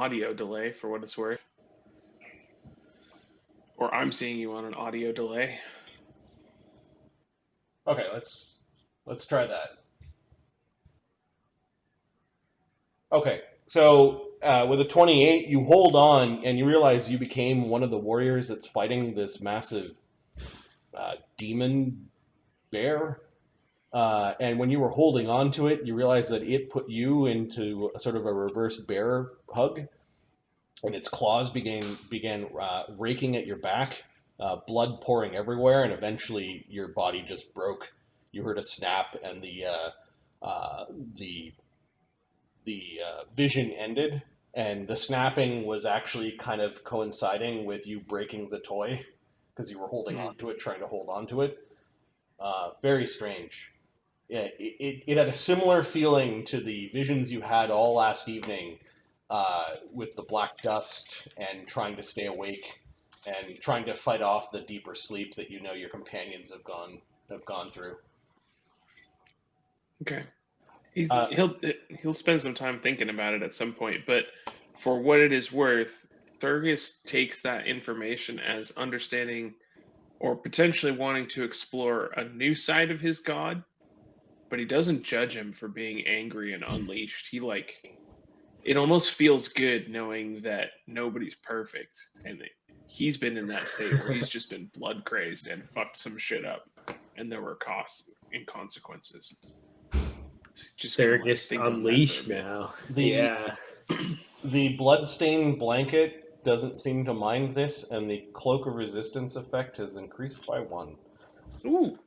audio delay for what it's worth. Or I'm seeing you on an audio delay. Okay, let's try that. Okay, so with a 28, you hold on and you realize you became one of the warriors that's fighting this massive demon bear. And when you were holding on to it, you realize that it put you into a sort of a reverse bear hug, and its claws began raking at your back, blood pouring everywhere, and eventually your body just broke. You heard a snap, and the vision ended, and the snapping was actually kind of coinciding with you breaking the toy because you were holding on to it, trying to hold on to it. Very strange. Yeah, it had a similar feeling to the visions you had all last evening with the black dust and trying to stay awake and trying to fight off the deeper sleep that you know your companions have gone through. Okay. He'll spend some time thinking about it at some point, but for what it is worth, Thurgus takes that information as understanding or potentially wanting to explore a new side of his god, but he doesn't judge him for being angry and unleashed. It almost feels good knowing that nobody's perfect, and he's been in that state where he's just been blood crazed and fucked some shit up, and there were costs and consequences. Just Thurgus unleashed now. The bloodstained blanket doesn't seem to mind this, and the cloak of resistance effect has increased by 1. Ooh,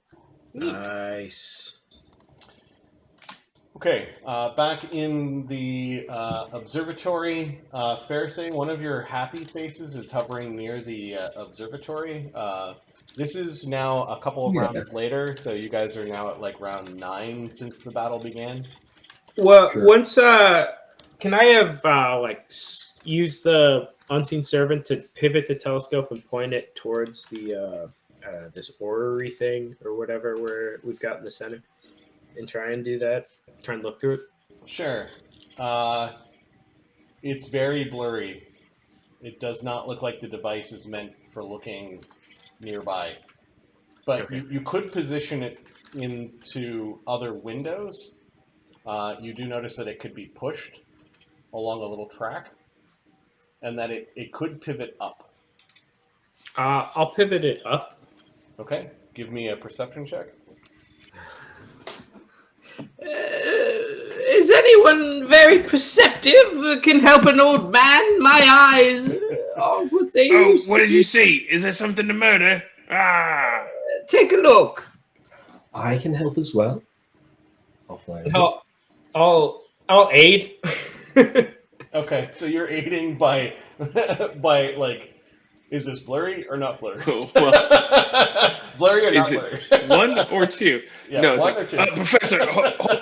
neat. Nice. Okay, back in the observatory, Pharisee, one of your happy faces is hovering near the observatory. This is now a couple of rounds later, so you guys are now at like round 9 since the battle began. Well, once can I have use the unseen servant to pivot the telescope and point it towards the this orrery thing or whatever where we've got in the center, and try and do that? Try and look through it. Sure. It's very blurry. It does not look like the device is meant for looking nearby. But Okay. you could position it into other windows. You do notice that it could be pushed along a little track, and that it could pivot up. I'll pivot it up. Okay, give me a perception check. Is anyone very perceptive? Can help an old man? My eyes. Oh, what they used What to did you see? Is there something to murder? Ah! Take a look. I can help as well. I'll fly. I'll aid. Okay, so you're aiding by like, is this blurry or not blurry? Oh, well, blurry or not is it blurry? 1 or 2? Yeah, no, it's 1 like, or 2. Professor,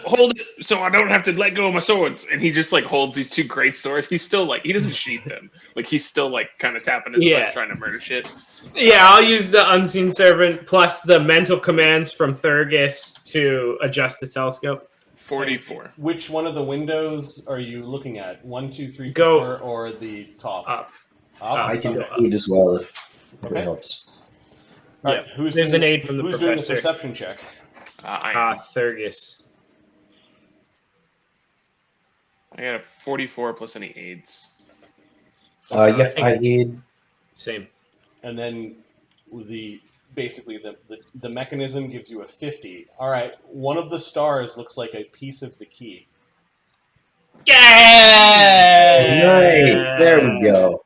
hold it so I don't have to let go of my swords. And he just like holds these 2 great swords. He's still like, he doesn't sheath them. Like he's still like kind of tapping his foot trying to murder shit. Yeah, I'll use the unseen servant plus the mental commands from Thurgus to adjust the telescope. 44. Which one of the windows are you looking at? 1, 2, 3, Go 4, or the top? Up. I can Okay. aid as well if Okay. it helps. All right, There's an aid from the who's professor. doing the perception check? Thurgus. I got a 44 plus any aids. Yeah, I aid. Same. And then basically the mechanism gives you a 50. All right, one of the stars looks like a piece of the key. Yeah! Nice. There we go.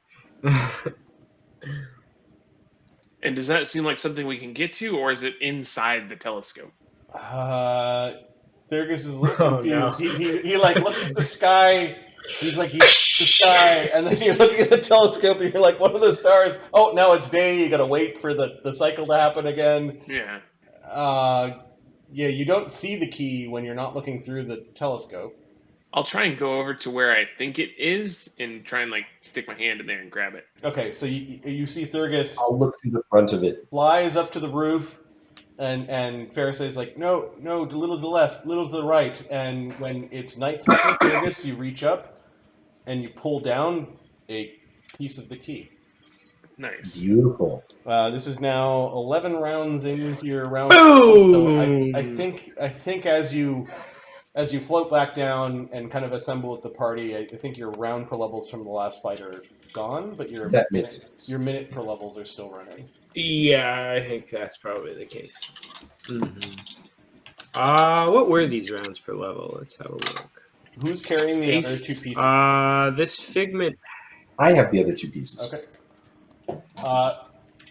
And does that seem like something we can get to, or is it inside the telescope? Thurgus is a little confused. No. He like looks at the sky. He's like, he's the sky, and then you're looking at the telescope, and you're like, one of the stars. Oh, now it's day. You gotta wait for the cycle to happen again. Yeah. Yeah, you don't see the key when you're not looking through the telescope. I'll try and go over to where I think it is and try and like stick my hand in there and grab it. Okay, so you see Thurgus I'll look through the front of it. flies up to the roof, and Pharisai's like, no, a little to the left, little to the right, and when it's nighttime, Thurgus, you reach up, and you pull down a piece of the key. Nice. Beautiful. This is now 11 rounds into your round. Boom! So I think as you float back down and kind of assemble with the party, I think your round per levels from the last fight are gone, but your That makes sense. your minute per levels are still running. Yeah, I think that's probably the case. What were these rounds per level? Let's have a look. Who's carrying the other Haste. two pieces? This figment. I have the other two pieces. Okay.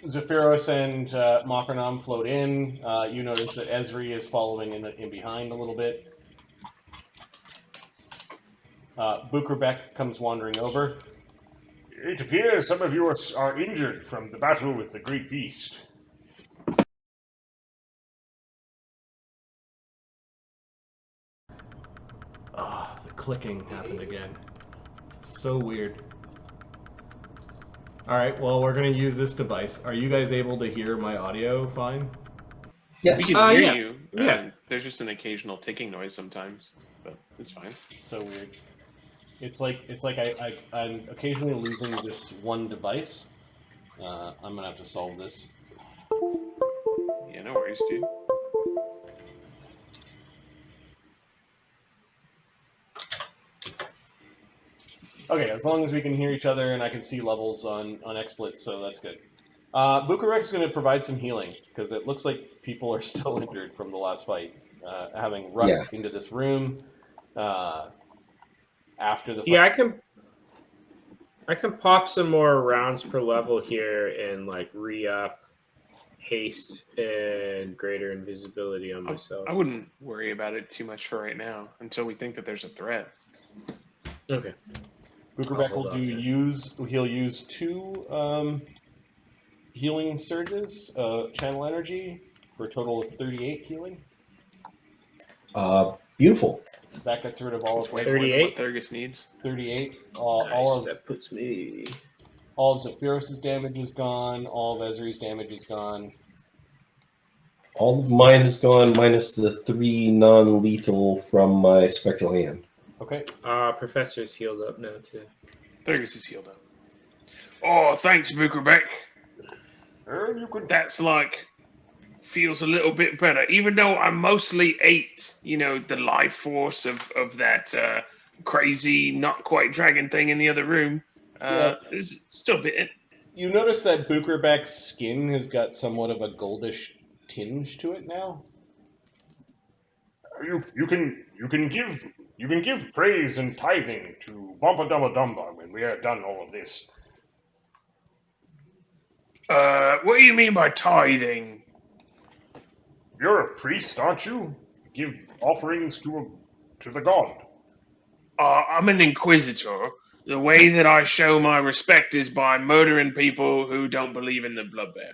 Zephyros and Makranam float in. You notice that Ezri is following in behind a little bit. Bukrabek comes wandering over. It appears some of you are injured from the battle with the great beast. The clicking happened again. So weird. Alright, well, we're going to use this device. Are you guys able to hear my audio fine? Yes. We can hear yeah. you. Yeah. There's just an occasional ticking noise sometimes, but it's fine. So weird. It's like I'm occasionally losing this one device. I'm going to have to solve this. Yeah, no worries, dude. Okay, as long as we can hear each other and I can see levels on XSplit, so that's good. Bukarek's going to provide some healing, because it looks like people are still injured from the last fight, having rushed into this room after the fight. Yeah, I can pop some more rounds per level here and like re-up haste and greater invisibility on myself. I wouldn't worry about it too much for right now until we think that there's a threat. Okay. Bukrabek he'll use 2 healing surges, channel energy, for a total of 38 healing. Beautiful. That gets rid of all of Way 38? more than what Thurgus needs. 38. That puts me. All of Zephyros' damage is gone. All of Ezri's damage is gone. All of mine is gone, minus the 3 non-lethal from my spectral hand. Okay. Professor's healed up now too. Thurgus is healed up. Oh, thanks, Bukrabek. You could. That's like feels a little bit better, even though I mostly ate, the life force of that crazy, not quite dragon thing in the other room. It's still a bit. You notice that Bukrabek's skin has got somewhat of a goldish tinge to it now. You can give praise and tithing to Bumpa Dumba Dumba when we are done all of this. What do you mean by tithing? You're a priest, aren't you? Give offerings to the god. I'm an inquisitor. The way that I show my respect is by murdering people who don't believe in the blood bear.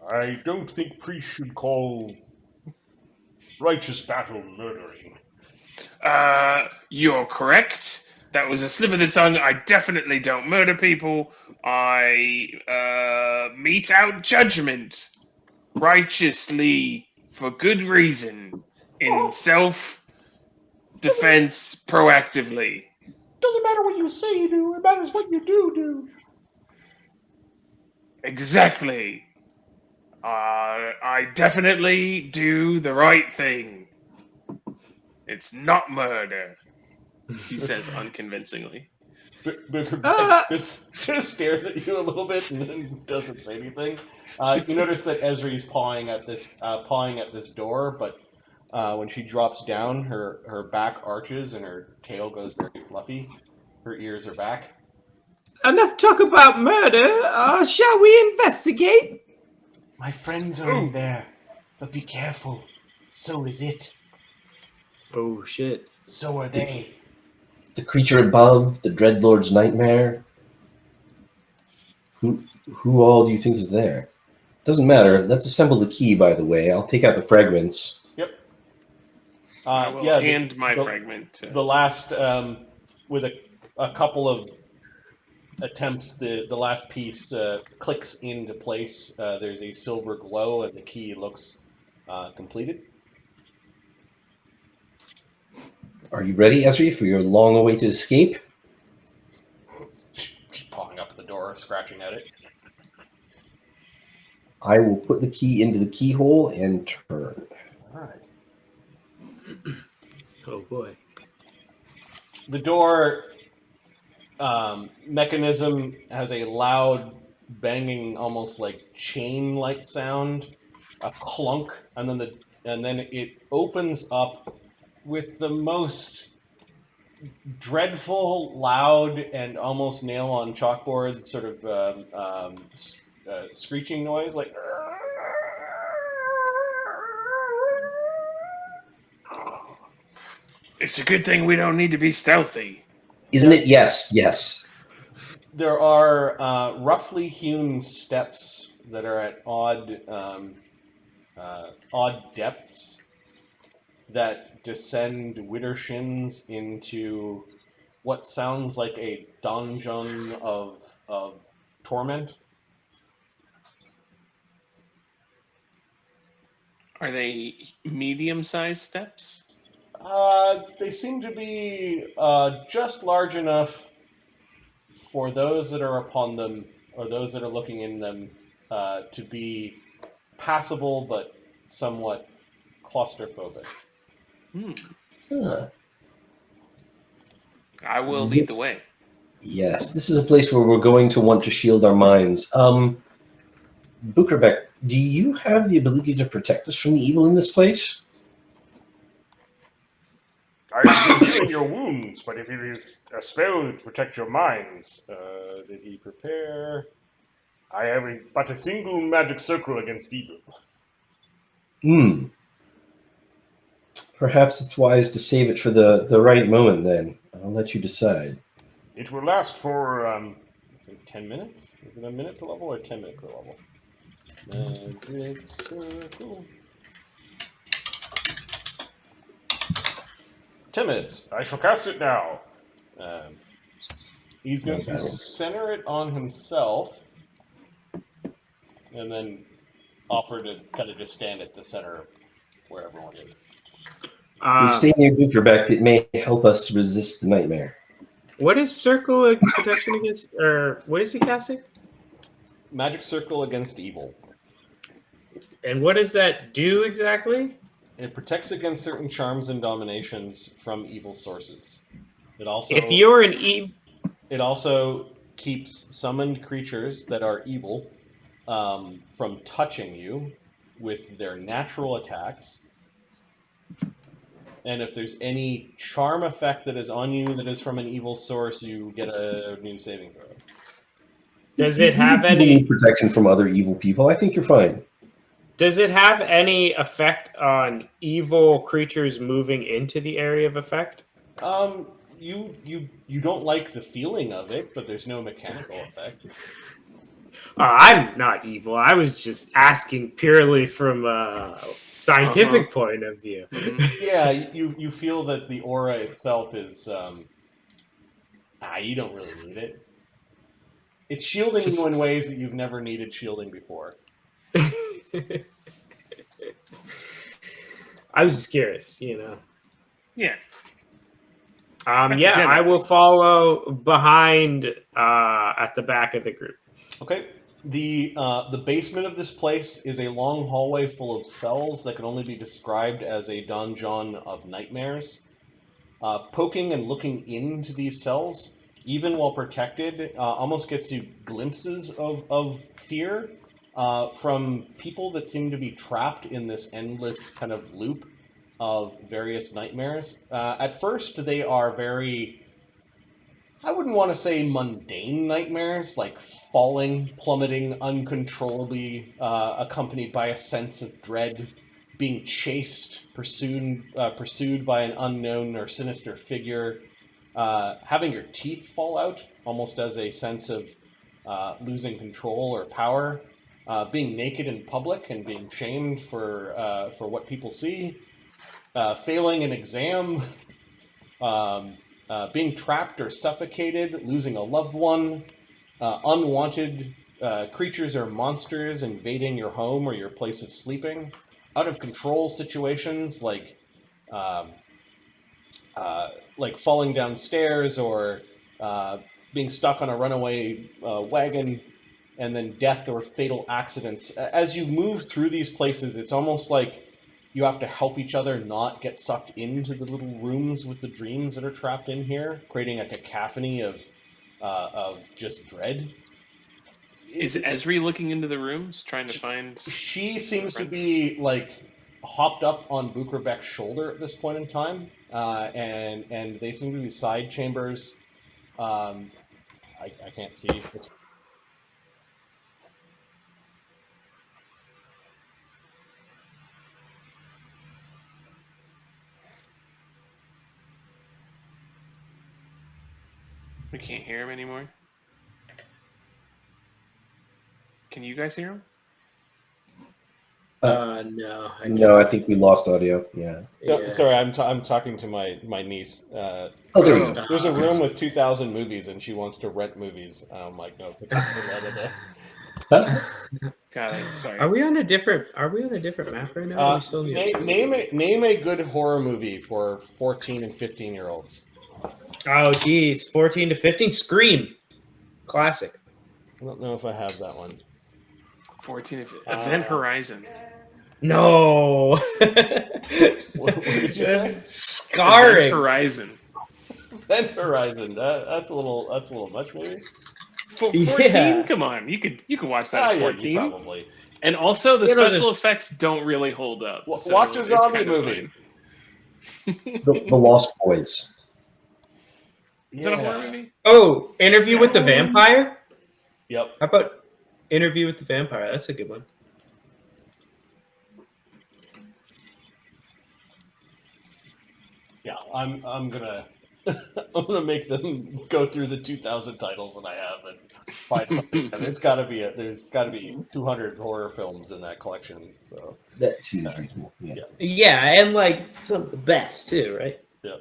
I don't think priests should call righteous battle murdering. You're correct. That was a slip of the tongue. I definitely don't murder people. I mete out judgment righteously for good reason in self-defense proactively. Doesn't matter what you say you do, it matters what you do. Exactly. I definitely do the right thing. It's not murder, he says unconvincingly. Bukrabek just stares at you a little bit and then doesn't say anything. You notice that Ezri's pawing at this door, but when she drops down, her back arches and her tail goes very fluffy. Her ears are back. Enough talk about murder. Shall we investigate? My friends are in there, but be careful. So is it. Oh shit. So are they. The creature above, the Dreadlord's nightmare. Who all do you think is there? Doesn't matter. Let's assemble the key, by the way. I'll take out the fragments. Yep. I will hand my fragment. The last, with a couple of attempts, the last piece clicks into place. There's a silver glow, and the key looks completed. Are you ready, Ezri, for your long-awaited escape? the door, scratching at it. I will put the key into the keyhole and turn. All right. Oh boy. The door mechanism has a loud banging, almost like chain-like sound, a clunk, and then it opens up with the most dreadful, loud, and almost nail-on chalkboard sort of screeching noise, like. It's a good thing we don't need to be stealthy. Isn't it? Yes, yes. There are roughly hewn steps that are at odd depths that descend widdershins into what sounds like a dungeon of torment. Are they medium-sized steps? They seem to be just large enough for those that are upon them, or those that are looking in them, to be passable but somewhat claustrophobic. Huh. I will lead the way. Yes, this is a place where we're going to want to shield our minds. Bukerbeck, do you have the ability to protect us from the evil in this place? I've been healing your wounds, but if it is a spell to protect your minds, did he prepare? I have but a single magic circle against evil. Perhaps it's wise to save it for the right moment then. I'll let you decide. It will last for, I think 10 minutes? Is it a minute per level or 10 minutes per level? Magic circle. 10 minutes. I shall cast it now. He's going to center it on himself and then offer to kind of just stand at the center where everyone is. If we stay near Bukerbeck, it may help us resist the nightmare. What is circle of protection against, or what is he casting? Magic circle against evil. And what does that do exactly? It protects against certain charms and dominations from evil sources. It also, if you're an evil, it also keeps summoned creatures that are evil from touching you with their natural attacks. And if there's any charm effect that is on you that is from an evil source, you get a new saving throw. Does it have any protection from other evil people? I think you're fine. Does it have any effect on evil creatures moving into the area of effect? You don't like the feeling of it, but there's no mechanical effect. I'm not evil. I was just asking purely from a scientific point of view. Yeah, you feel that the aura itself is you don't really need it. It's shielding you in ways that you've never needed shielding before. I was just curious, you know. Yeah. I will follow behind at the back of the group. Okay. The basement of this place is a long hallway full of cells that can only be described as a donjon of nightmares. Poking and looking into these cells, even while protected, almost gets you glimpses of fear from people that seem to be trapped in this endless kind of loop of various nightmares. At first, they are very, I wouldn't want to say mundane nightmares, like falling, plummeting uncontrollably, accompanied by a sense of dread, being chased, pursued by an unknown or sinister figure, having your teeth fall out, almost as a sense of losing control or power, being naked in public and being shamed for what people see, failing an exam, being trapped or suffocated, losing a loved one, unwanted creatures or monsters invading your home or your place of sleeping, out of control situations like falling downstairs or being stuck on a runaway wagon, and then death or fatal accidents. As you move through these places, it's almost like you have to help each other not get sucked into the little rooms with the dreams that are trapped in here, creating a cacophony of just dread. Is Esri looking into the rooms, trying to find? She seems to friends? be like hopped up on Bukerbek's shoulder at this point in time, and they seem to be side chambers. I can't see. It's We can't hear him anymore. Can you guys hear him? No. No, I think we lost audio. Yeah. No, sorry, I'm talking to my niece. Oh, there you go. There's a room with 2,000 movies, and she wants to rent movies. I'm like, no, put something out of that. Got it. Sorry. Are we on a different map right now? Or are we still in the Name a good horror movie for 14 and 15-year-olds. Oh, geez. 14 to 15? Scream. Classic. I don't know if I have that one. 14. Event Horizon. No. What did you say? Scarring. Event Horizon. Event Horizon. That's a little much, maybe. 14? Yeah. Come on, you could watch that at 14. Yeah, probably. And also, the You know, special effects don't really hold up. So watch a it's zombie kind of movie. fine. The Lost Boys. Is that a horror movie? Oh, Interview with the Vampire? Yep. How about Interview with the Vampire? That's a good one. Yeah, I'm gonna I'm gonna make them go through the 2,000 titles that I have and find something. And there's got to be 200 horror films in that collection. So That seems reasonable. Yeah. Yeah, and like some of the best too, right? Yeah.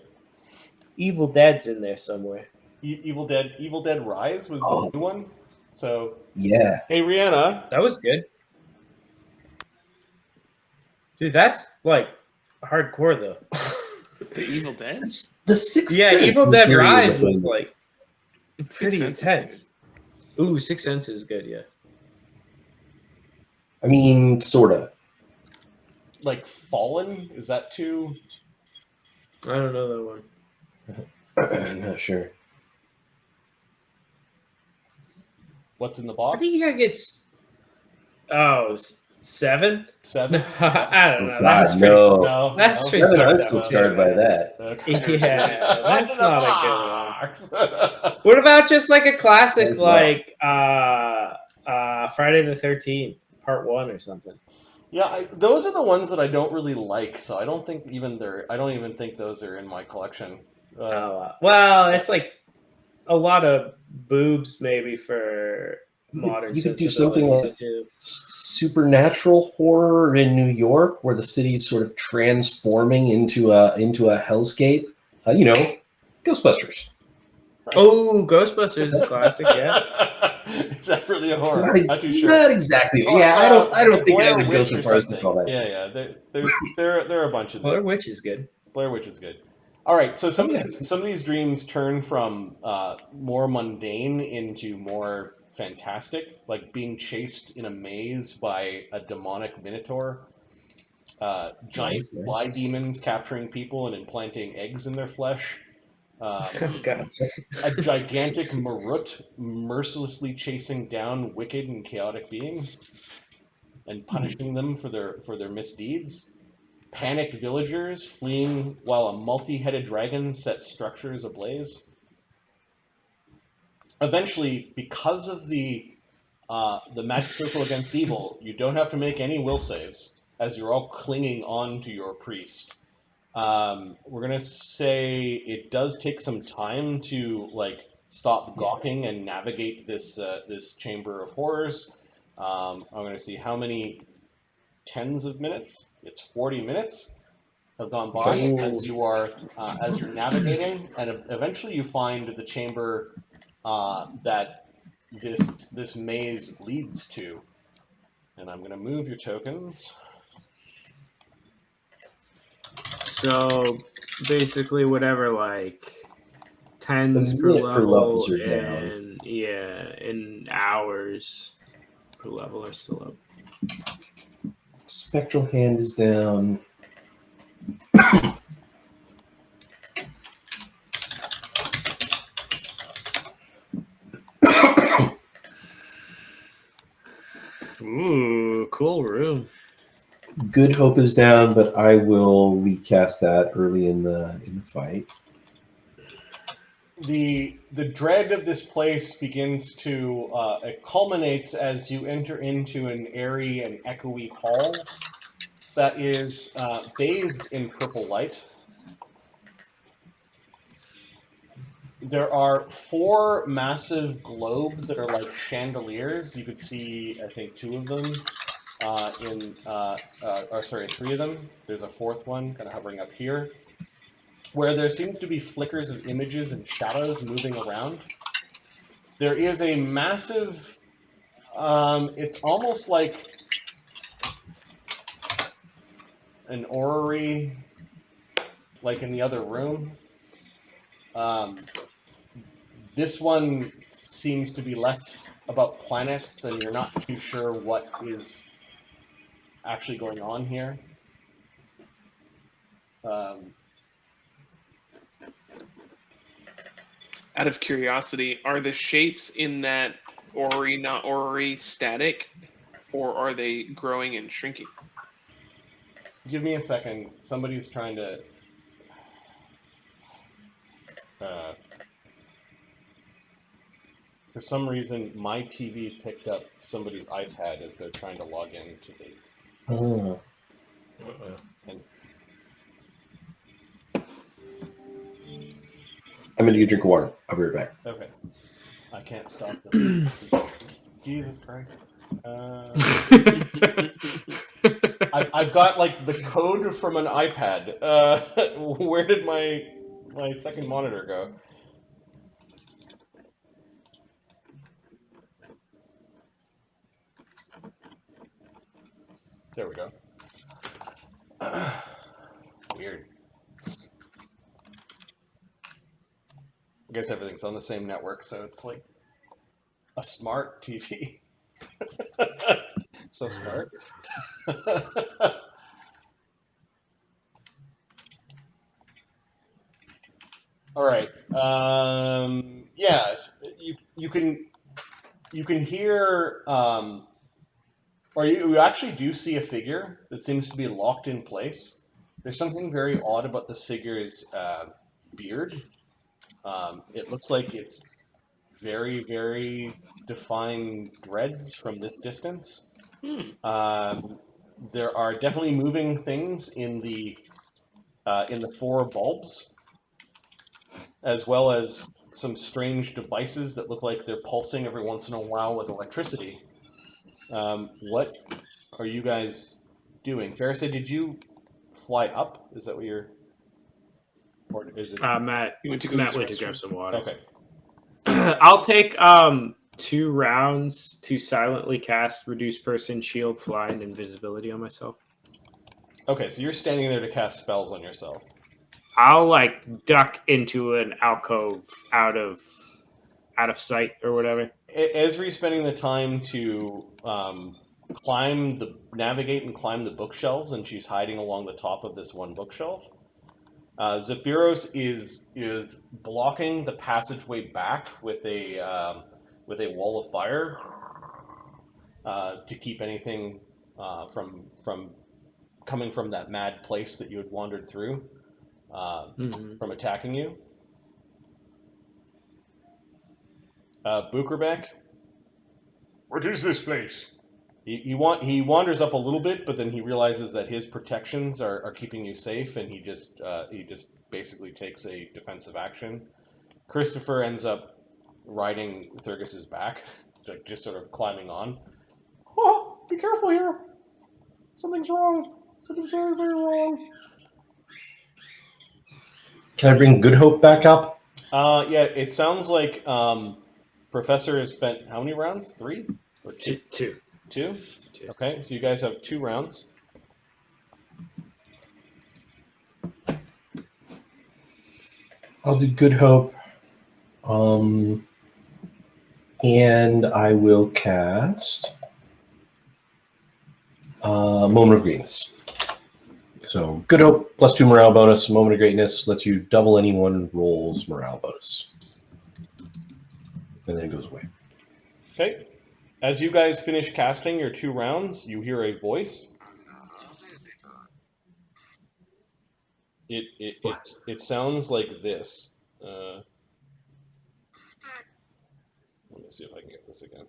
Evil Dead's in there somewhere. Evil Dead Rise was the new one. So Yeah. hey, Rihanna. That was good. Dude, that's like hardcore though. The Evil Dead? The Sixth Yeah, Sense Evil was Dead very Rise good. was like pretty Sense was intense. Ooh, Sixth Sense is good, yeah. I mean, sorta. Like Fallen, is that too? I don't know that one. I'm not sure. What's in the I box? think you gotta get 7? 7. I don't know. God, That's pretty. no. No, That's no. pretty Seven, I'm fucked still up. scarred by that. Okay. Yeah, that's What's in the not box? What about just like a classic That's like Friday the 13th Part 1 or something? Yeah, those are the ones that I don't really like, so I don't even think those are in my collection. Well, it's like a lot of boobs maybe for modern You could do something sensibilities, like too. supernatural horror in New York, where the city's sort of transforming into a hellscape. Ghostbusters. Oh, Ghostbusters is classic, yeah. Is that really a horror? Not too sure. Not exactly. Oh, Yeah, I don't think I Blair would go Witch so or far as to something. call that. Yeah. There are a bunch of them. Blair Witch is good. Blair Witch is good. All right, so some of these dreams turn from more mundane into more fantastic, like being chased in a maze by a demonic minotaur, giant Nice. fly demons capturing people and implanting eggs in their flesh, Oh, God. a gigantic marut mercilessly chasing down wicked and chaotic beings and punishing them for their misdeeds. Panicked villagers fleeing while a multi-headed dragon sets structures ablaze. Eventually, because of the magic circle against evil, you don't have to make any will saves, as you're all clinging on to your priest. We're gonna say it does take some time to stop gawking and navigate this chamber of horrors. I'm gonna see how many tens of minutes. It's 40 minutes have gone by as you're navigating, and eventually you find the chamber that this maze leads to. And I'm gonna move your tokens. So basically, whatever 10s The per minute per level, levels are down. and and hours per level are still up. Spectral hand is down. Ooh, cool room. Good hope is down, but I will recast that early in the fight. The dread of this place begins to it culminates as you enter into an airy and echoey hall that is bathed in purple light. There are 4 massive globes that are like chandeliers. You could see, I think, 2 of them or sorry, 3 of them. There's a 4th one kind of hovering up here, where there seems to be flickers of images and shadows moving around. There is a massive, it's almost like an orrery, like in the other room. This one seems to be less about planets, and you're not too sure what is actually going on here. Out of curiosity, are the shapes in that orrery, not orrery, static, or are they growing and shrinking? Give me a second. Somebody's trying to... for some reason, my TV picked up somebody's iPad as they're trying to log into the... Oh. And I'm going to get a drink of water. I'll be right back. okay. I can't stop them. Jesus Christ. I've got like the code from an iPad. Where did my second monitor go? There we go. Weird. I guess everything's on the same network, so it's like a smart TV. So smart. All right. Yeah, you can hear, or you actually do see a figure that seems to be locked in place. There's something very odd about this figure's beard. It looks like it's very, very defined dreads from this distance. There are definitely moving things in the 4 bulbs, as well as some strange devices that look like they're pulsing every once in a while with electricity. What are you guys doing? Farrisay, did you fly up? Is that what you're... Or is it... Matt You went to go went use to the grab restroom? some water. Okay. I'll take 2 rounds to silently cast Reduce Person, Shield, Fly, and Invisibility on myself. Okay, so you're standing there to cast spells on yourself. I'll like duck into an alcove out of sight or whatever. Esri's spending the time to navigate and climb the bookshelves, and she's hiding along the top of this one bookshelf. Zephyros is blocking the passageway back with a wall of fire to keep anything from coming from that mad place that you had wandered through from attacking you. Bukerbeck, What is this place? he wanders up a little bit, but then he realizes that his protections are keeping you safe, and he just basically takes a defensive action. Christopher ends up riding Thurgis's back, like just sort of climbing on. Oh, be careful here! Something's wrong. Something's very, very wrong. Can I bring Good Hope back up? Yeah, it sounds like Professor has spent how many rounds? 3 or 2? 2. 2? Okay, so you guys have 2 rounds. I'll do Good Hope. And I will cast Moment of Greatness. So Good Hope plus 2 morale bonus. Moment of Greatness lets you double anyone rolls morale bonus. And then it goes away. Okay. As you guys finish casting your 2 rounds, you hear a voice. It sounds like this. Let me see if I can get this again.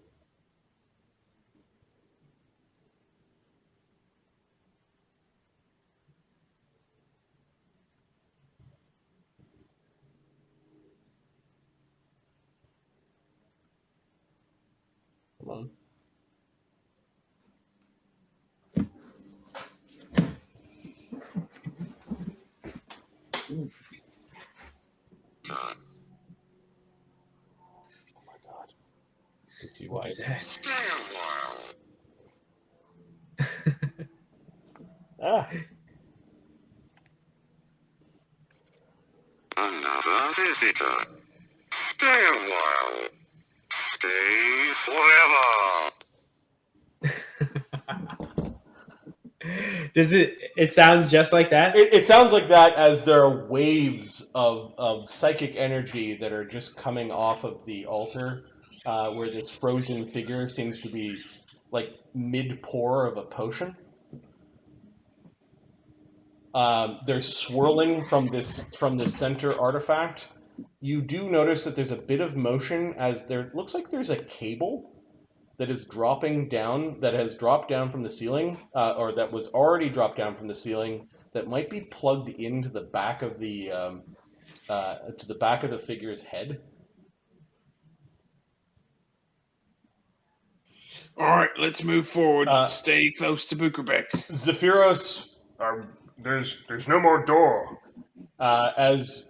Come on. Oh my god. Let's see why. Ah. Another visitor. Stay a while. Stay forever. Does it sounds just like that? It sounds like that as there are waves of psychic energy that are just coming off of the altar, where this frozen figure seems to be like mid-pour of a potion. They're swirling from this center artifact. You do notice that there's a bit of motion as there looks like there's a cable that is dropping down, that has dropped down from the ceiling, or that was already dropped down from the ceiling, that might be plugged into the back of the figure's head. All right, let's move forward. Stay close to Bukerbeck. Zephyros, There's no more door. as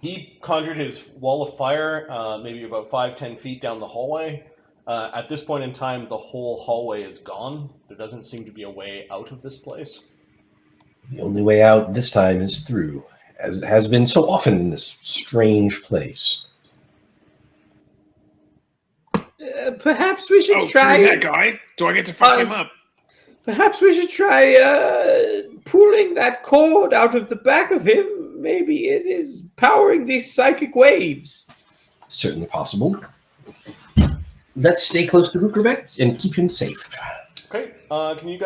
he conjured his wall of fire, maybe about 5-10 feet down the hallway. At this point in time, the whole hallway is gone. There doesn't seem to be a way out of this place. The only way out this time is through, as it has been so often in this strange place. Perhaps we should try that guy. Do I get to fuck him up? Perhaps we should try pulling that cord out of the back of him. Maybe it is powering these psychic waves. Certainly possible. Let's stay close to Bukerbeck and keep him safe. Okay. Can you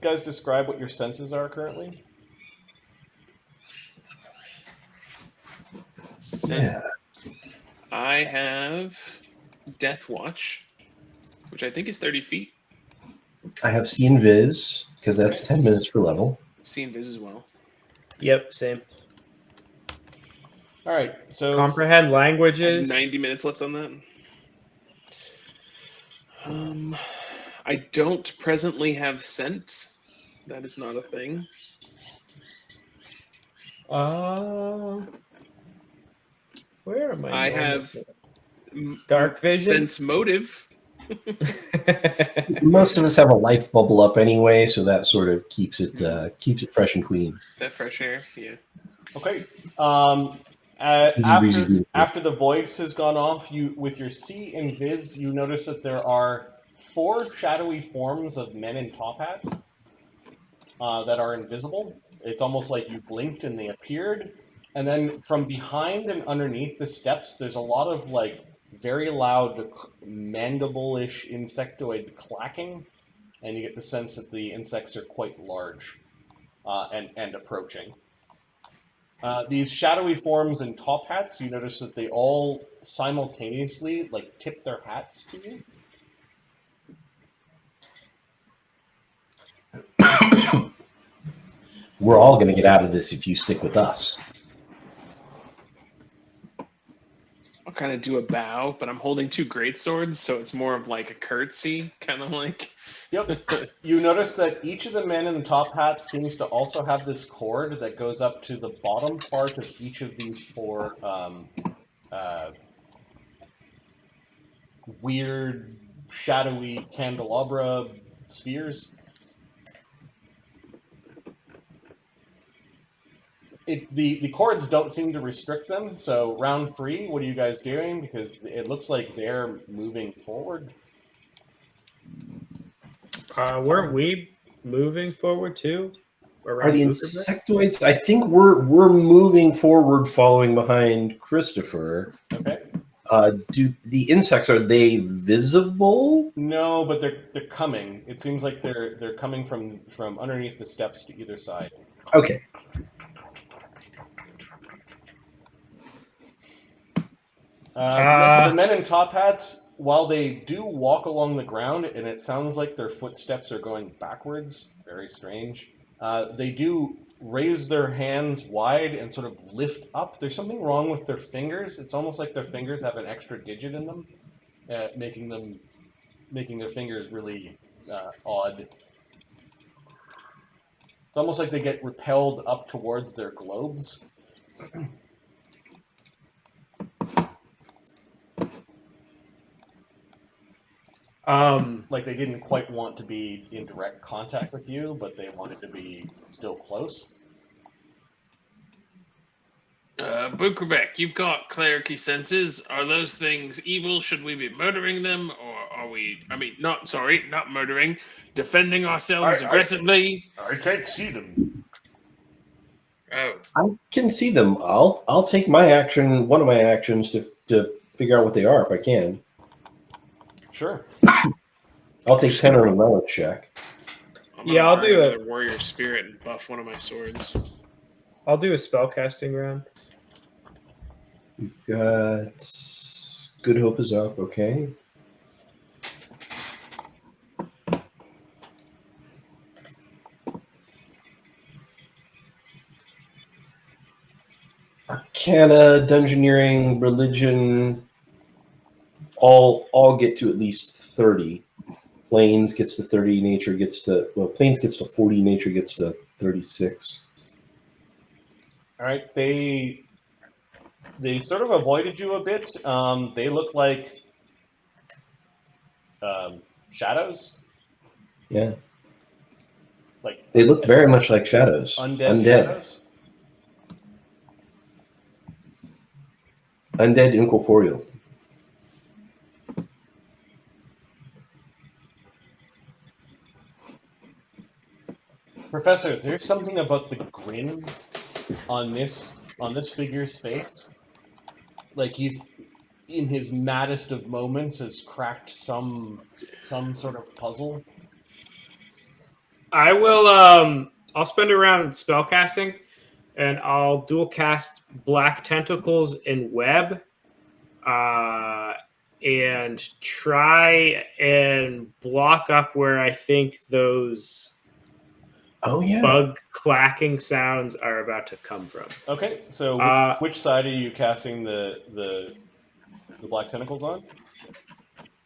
guys describe what your senses are currently? Yeah. I have Death Watch, which I think is 30 feet. I have See and Viz, because that's 10 minutes per level. See and Viz as well. Yep, same. All right. So Comprehend languages. 90 minutes left on that. I don't presently have Scent. That is not a thing. Where am I? I have Dark Vision. Sense Motive. Most of us have a life bubble up anyway, so that sort of keeps it fresh and clean. That fresh air, yeah. okay. After the voice has gone off, you with your See and Viz, you notice that there are 4 shadowy forms of men in top hats that are invisible. It's almost like you blinked and they appeared. And then from behind and underneath the steps, there's a lot of like very loud mandible-ish insectoid clacking, and you get the sense that the insects are quite large and approaching. These shadowy forms in top hats, you notice that they all simultaneously like tip their hats to you. We're all going to get out of this if you stick with us. I'll kind of do a bow, but I'm holding 2 great swords, so it's more of like a curtsy, kind of like. Yep. You notice that each of the men in the top hat seems to also have this cord that goes up to the bottom part of each of these 4 weird, shadowy candelabra spheres. The cords don't seem to restrict them. So round 3, what are you guys doing? Because it looks like they're moving forward. Weren't we moving forward too? Are the Around Bucharest? insectoids? I think we're moving forward, following behind Christopher. Okay. Do the insects, are they visible? No, but they're coming. It seems like they're coming from underneath the steps to either side. Okay. The men in top hats, while they do walk along the ground, and it sounds like their footsteps are going backwards, very strange, they do raise their hands wide and sort of lift up. There's something wrong with their fingers. It's almost like their fingers have an extra digit in them, making their fingers really odd. It's almost like they get repelled up towards their globes. Like they didn't quite want to be in direct contact with you, but they wanted to be still close. Bukovic, you've got clericy senses. Are those things evil? Should we be murdering them, or are we? I mean, not murdering. Defending ourselves aggressively. I can't see them. Oh, I can see them. I'll take my action, one of my actions, to figure out what they are if I can. Sure. I'll take 10 on a knowledge check. Yeah, I'll do another warrior spirit and buff one of my swords. I'll do a spellcasting round. We've got Good Hope is up. Okay. Arcana, Dungeoneering, Religion, all get to at least 30. Planes gets to 30, Nature gets to, well, Planes gets to 40, Nature gets to 36. All right. They sort of avoided you a bit. They look like shadows. Yeah. Like They look very much like shadows. undead shadows. Undead incorporeal. Professor, there's something about the grin on this figure's face. Like he's in his maddest of moments has cracked some sort of puzzle. I will. I'll spend a round spellcasting, and I'll dual cast Black Tentacles and Web, and try and block up where I think those bug clacking sounds are about to come from. Okay, so which side are you casting the Black Tentacles on?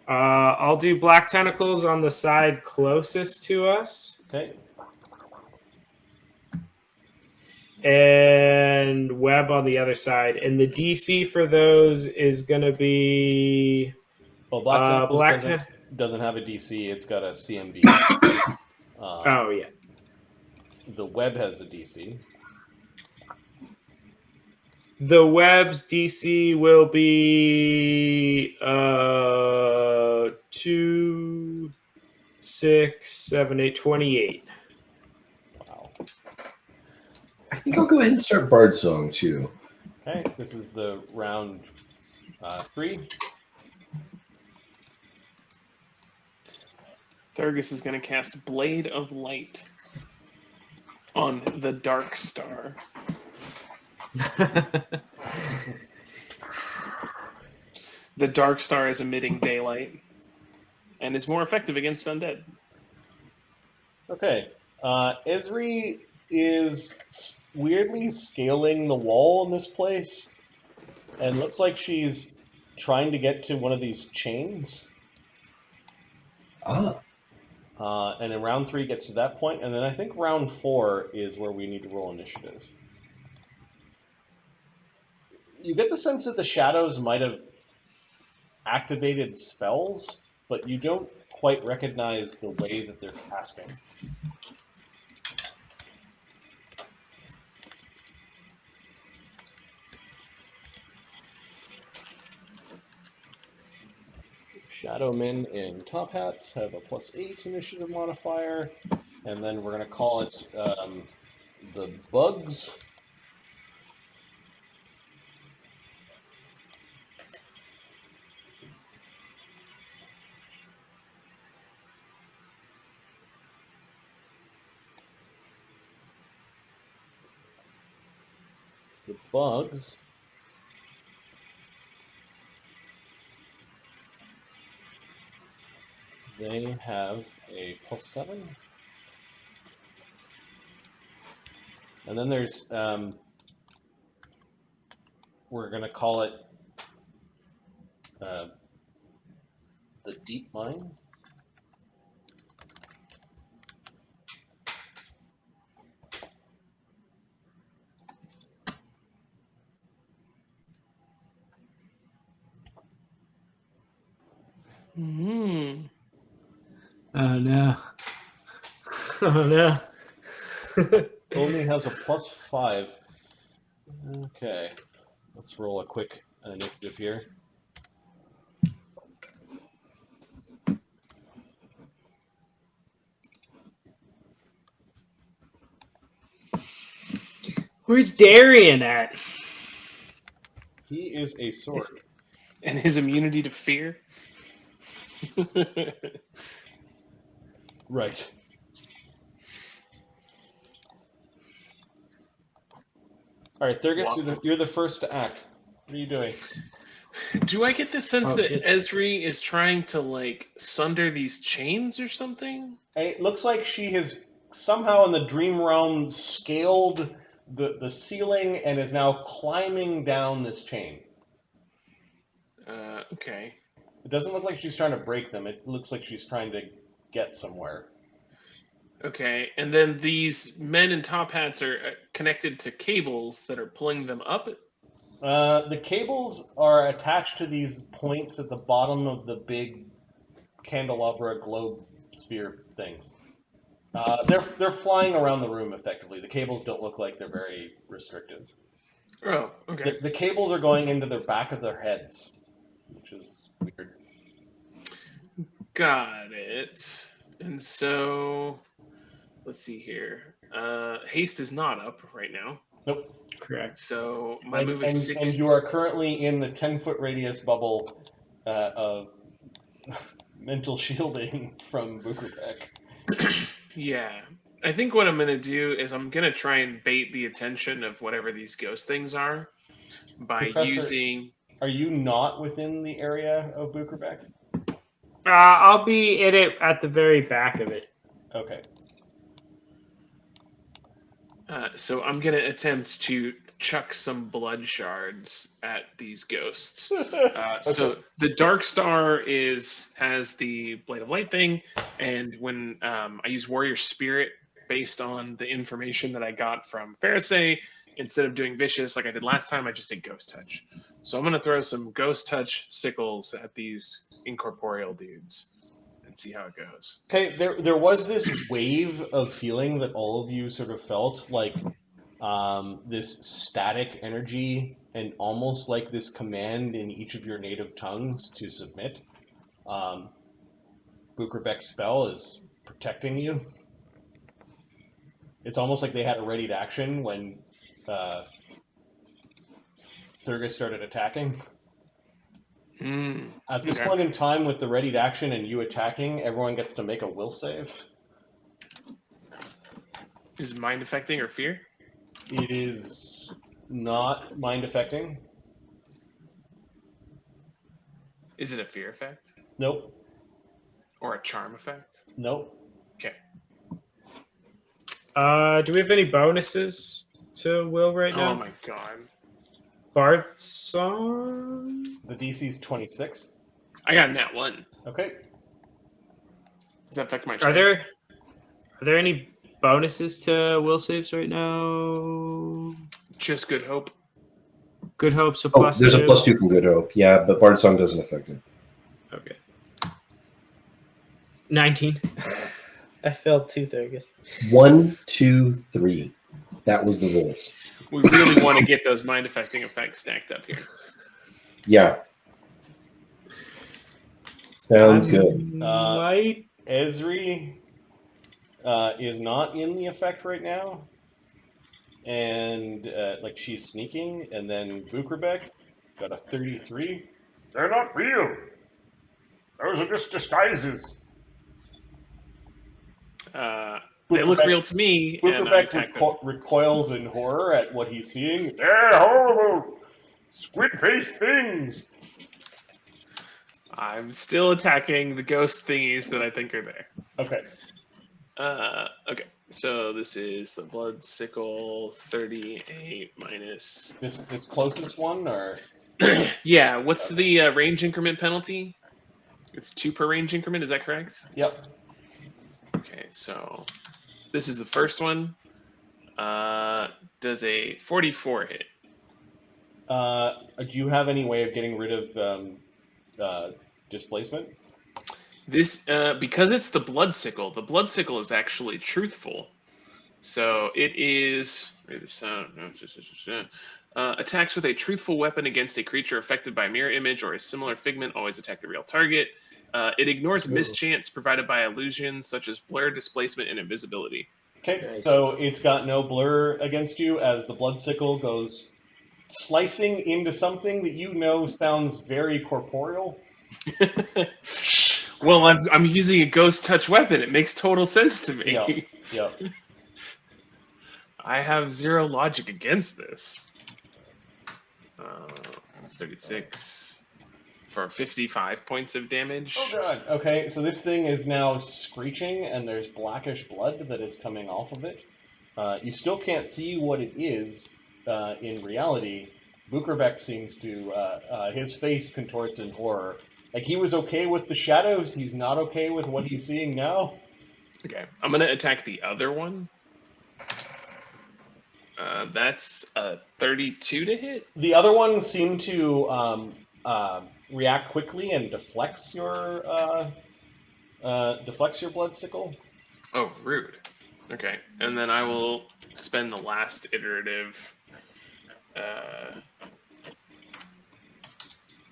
I'll do Black Tentacles on the side closest to us. Okay. And Web on the other side. And the DC for those is going to be... Well, Black Tentacles doesn't have a DC. It's got a CMB. Oh, yeah. The Web has a DC. The Web's DC will be 2, 6, 7, 8, 28. Wow. I think I'll go ahead and start Bard Song too. Okay, this is the round 3. Thurgus is going to cast Blade of Light on the Dark Star. The Dark Star is emitting daylight and is more effective against undead. Okay. Esri is weirdly scaling the wall in this place and looks like she's trying to get to one of these chains. And in round 3 gets to that point, and then I think round 4 is where we need to roll initiative. You get the sense that the shadows might have activated spells, but you don't quite recognize the way that they're casting. Shadowmen in top hats have a +8 initiative modifier, and then we're going to call it the bugs. The bugs they have a +7. And then there's, we're going to call it the deep mine. Hmm. Oh no. Oh no. Only has a +5. Okay, let's roll a quick initiative here. Where's Darian at? He is a sword. And his immunity to fear? Right. All right, Thurgus, you're the first to act. What are you doing? Do I get the sense Oh, that shit. Esri is trying to, like, sunder these chains or something? It looks like she has somehow in the dream realm scaled the ceiling and is now climbing down this chain. Okay. It doesn't look like she's trying to break them. It looks like she's trying to get somewhere. Okay, and then these men in top hats are connected to cables that are pulling them up? The cables are attached to these points at the bottom of the big candelabra globe sphere things. They're flying around the room effectively. The cables don't look like they're very restrictive. Oh, okay. The cables are going into the back of their heads, which is weird. Got it. And so, let's see here. Haste is not up right now. Nope. Correct. So my move is 6. And you are currently in the 10-foot radius bubble of mental shielding from Bukarek. Yeah. I think what I'm going to do is I'm going to try and bait the attention of whatever these ghost things are by Professor, using... Are you not within the area of Bukarek? I'll be in it at the very back of it. Okay. So I'm going to attempt to chuck some blood shards at these ghosts. So the Dark Star has the Blade of Light thing, and when I use Warrior Spirit based on the information that I got from Pharisee, instead of doing Vicious like I did last time, I just did Ghost Touch. So I'm going to throw some Ghost Touch sickles at these incorporeal dudes and see how it goes. Okay, there was this wave of feeling that all of you sort of felt, like this static energy and almost like this command in each of your native tongues to submit. Bukarbeck's spell is protecting you. It's almost like they had a readied action when Thurgus started attacking. At this point in time, with the readied action and you attacking, everyone gets to make a will save. Is it mind affecting or fear? It is not mind affecting. Is it a fear effect? Nope. Or a charm effect? Nope. Okay. Do we have any bonuses to Will right now? Oh my god. Bard Song? The DC's 26. I got a nat 1. Okay. Does that affect my Are charm? there any bonuses to will saves right now? Just Good Hope. Good Hope, so Oh, plus there's a 2. +2 from Good Hope. Yeah, but Bard Song doesn't affect it. Okay. 19. I failed 2 Thurgus. 1, 2, 3. That was the rolls. We really want to get those mind affecting effects stacked up here. Yeah. Sounds good. Might. Esri is not in the effect right now, and like she's sneaking, and then Bukerbeck got a 33. They're not real. Those are just disguises. They look Bukerbeck- real to me, and I Bukerbeck attack them. recoils in horror at what he's seeing. They're horrible. Squid-faced things. I'm still attacking the ghost thingies that I think are there. Okay. Okay, so this is the blood sickle 38 minus. This closest one, or Yeah, what's the range increment penalty? It's 2 per range increment, is that correct? yep. Okay, so this is the first one. Does a 44 hit? Do you have any way of getting rid of displacement? This because it's the blood sickle. The blood sickle is actually truthful, so it is. Attacks with a truthful weapon against a creature affected by mirror image or a similar figment always attack the real target. It ignores mischance provided by illusions such as blur, displacement, and invisibility. Okay, Nice. so it's got no blur against you as the blood sickle goes slicing into something that you know sounds very corporeal. Well, I'm using a ghost touch weapon. It makes total sense to me. Yep. Yep. I have 0 logic against this. It's 36 for 55 points of damage. Oh god. Okay, so this thing is now screeching, and there's blackish blood that is coming off of it. You still can't see what it is in reality. Bukerbeck seems to his face contorts in horror. Like he was okay with the shadows, he's not okay with what he's seeing now. Okay, I'm gonna attack the other one. That's a 32 to hit. The other one seemed to react quickly and deflects your blood sickle. Oh, rude. Okay, and then I will spend the last iterative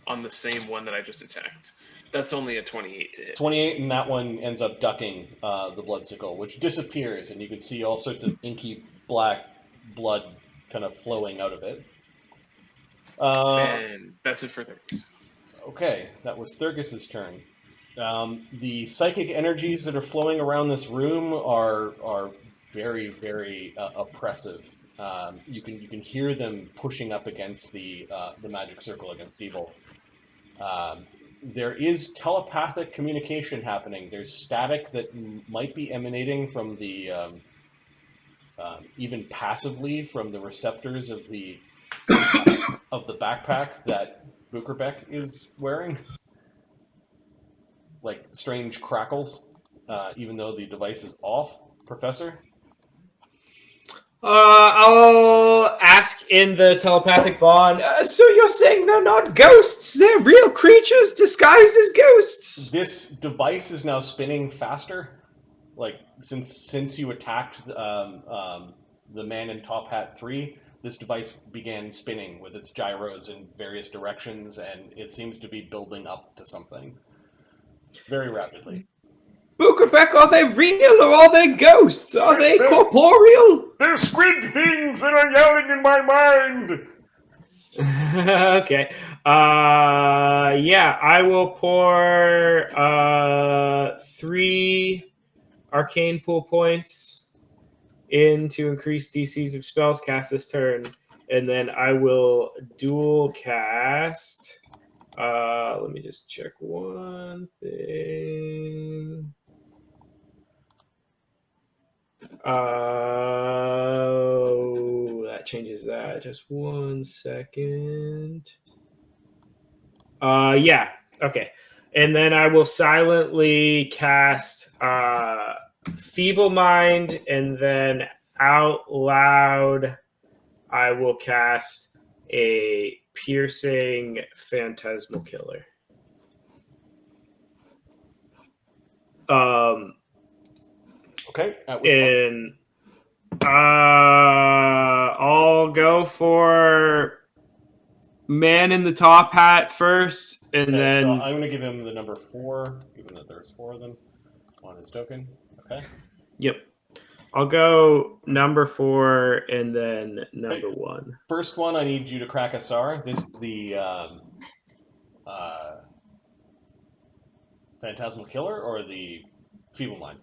on the same one that I just attacked. That's only a 28 to hit. 28, and that one ends up ducking the blood sickle, which disappears, and you can see all sorts of inky black blood kind of flowing out of it. And that's it for Thurgus. Okay, that was Thurgus's turn. The psychic energies that are flowing around this room are very, very oppressive. You can hear them pushing up against the magic circle against evil. There is telepathic communication happening. There's static that might be emanating from the even passively from the receptors of the backpack that Bukerbeck is wearing. Like strange crackles, even though the device is off. Professor? I'll ask in the telepathic bond. So you're saying they're not ghosts? They're real creatures disguised as ghosts. This device is now spinning faster. Like since you attacked the man in Top Hat 3, this device began spinning with its gyros in various directions, and it seems to be building up to something very rapidly. Bukerbeck, are they real or are they ghosts? Are they corporeal? They're squid things that are yelling in my mind. Okay. Yeah, I will pour 3 arcane pool points in to increase DCs of spells cast this turn, and then I will dual cast. Let me just check one thing. That changes that. Just 1 second. Yeah. Okay. And then I will silently cast Feeble Mind, and then out loud I will cast a Piercing Phantasmal Killer. Okay. And I'll go for man in the top hat first, and Okay, then so I'm going to give him the number 4, given that there's 4 of them on his token. Okay. yep, I'll go number 4 and then number 1. First one, I need you to crack a SAR. This is the Phantasmal Killer or the Feeble Mind?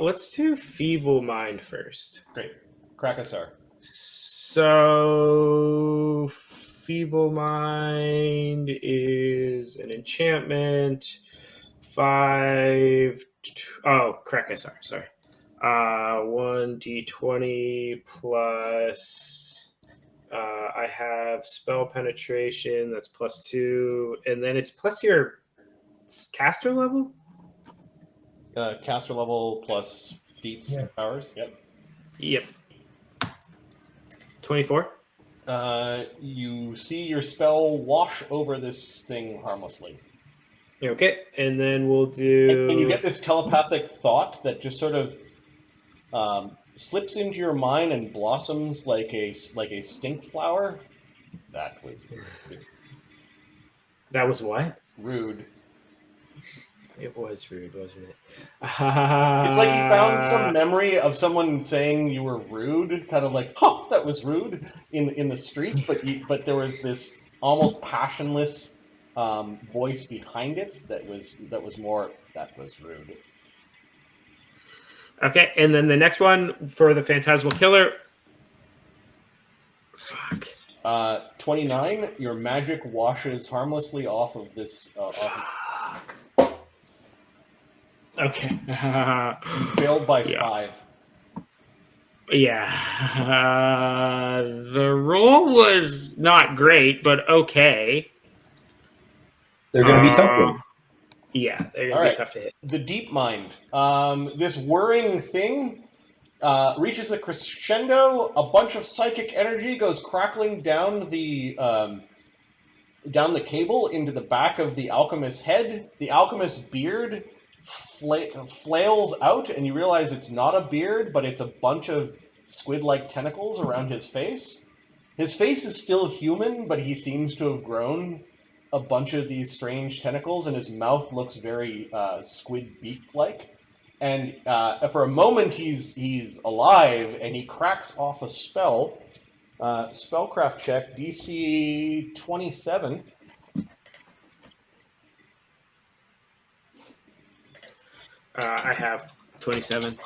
Let's do Feeble Mind first. Great. Crack a SAR. So Feeble Mind is an enchantment. 5. Oh, correct. Sorry. 1d20 plus. I have spell penetration. That's +2, and then it's plus your caster level. Caster level plus feats powers. Yep. 24. You see your spell wash over this thing harmlessly. Okay, and then we'll do. And you get this telepathic thought that just sort of slips into your mind and blossoms like a stink flower. That was rude. That was what? Rude. It was rude, wasn't it? It's like he found some memory of someone saying you were rude, kind of like, "Huh, that was rude," in the street. But there was this almost passionless voice behind it that was more, that was rude. Okay, and then the next one for the Phantasmal Killer. Fuck. 29. Your magic washes harmlessly off of this. Okay. You failed by 5. Yeah. The roll was not great, but okay. They're going to be tough ones. Yeah, they're going to be tough to hit. The Deep Mind. This whirring thing reaches a crescendo. A bunch of psychic energy goes crackling down the cable into the back of the alchemist's head. The alchemist's beard flails out, and you realize it's not a beard, but it's a bunch of squid-like tentacles around his face. His face is still human, but he seems to have grown a bunch of these strange tentacles, and his mouth looks very squid beak-like. And for a moment, he's alive, and he cracks off a spell. Spellcraft check, DC 27. I have 27.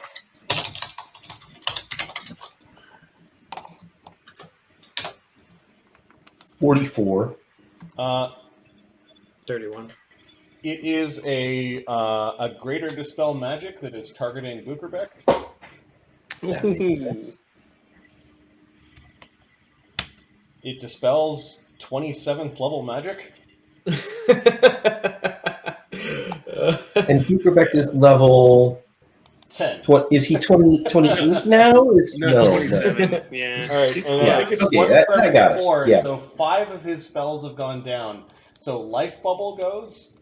$44. 31. It is a greater dispel magic that is targeting Bukerbeck. That makes sense. It dispels 27th level magic. And Bukerbeck is level 10. Is he 28 now? No, 27. Yeah. All right. I got it. Yeah. So 5 of his spells have gone down. So Life Bubble goes.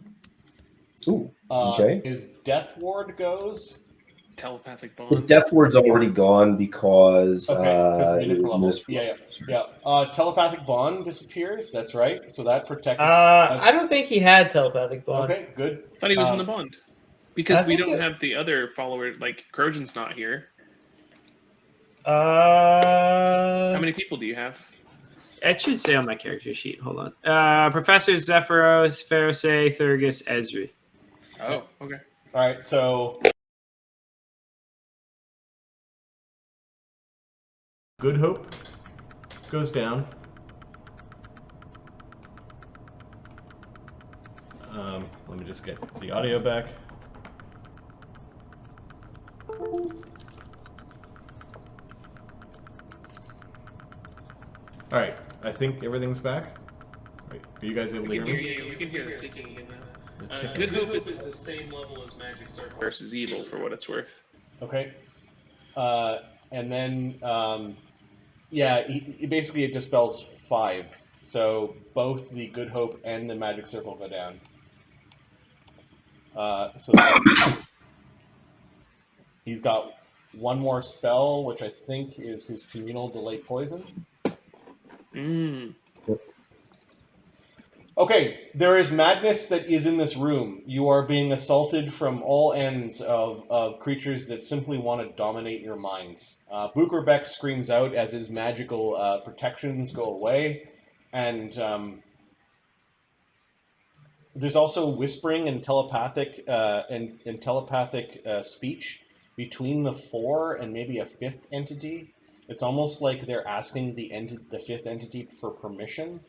Ooh, okay. His Death Ward goes. Telepathic The bond. Death Ward's already gone because He was yeah. Telepathic Bond disappears. That's right. So that protects. I don't think he had telepathic bond. Okay, good. I thought he was in the bond. Because we don't think have the other follower, like Crojan's not here. How How many people do you have? It should say on my character sheet. Hold on. Professor Zephyros, Pharisee, Thurgus, Esri. Oh, okay. All right. So Good Hope goes down. Let me just get the audio back. All right, I think everything's back. Wait, are you guys able to We hear can hear me? you. We can hear the ticking again now. The ticking. Good Hope is the same level as Magic Circle versus Evil, for what it's worth. Okay. And then, basically it dispels 5. So both the Good Hope and the Magic Circle go down. He's got one more spell, which I think is his Communal Delay Poison. Mm. Okay, there is madness that is in this room. You are being assaulted from all ends of creatures that simply want to dominate your minds. Bukerbeck screams out as his magical protections go away, and there's also whispering and telepathic speech between the four and maybe a fifth entity. It's almost like they're asking the fifth entity for permission.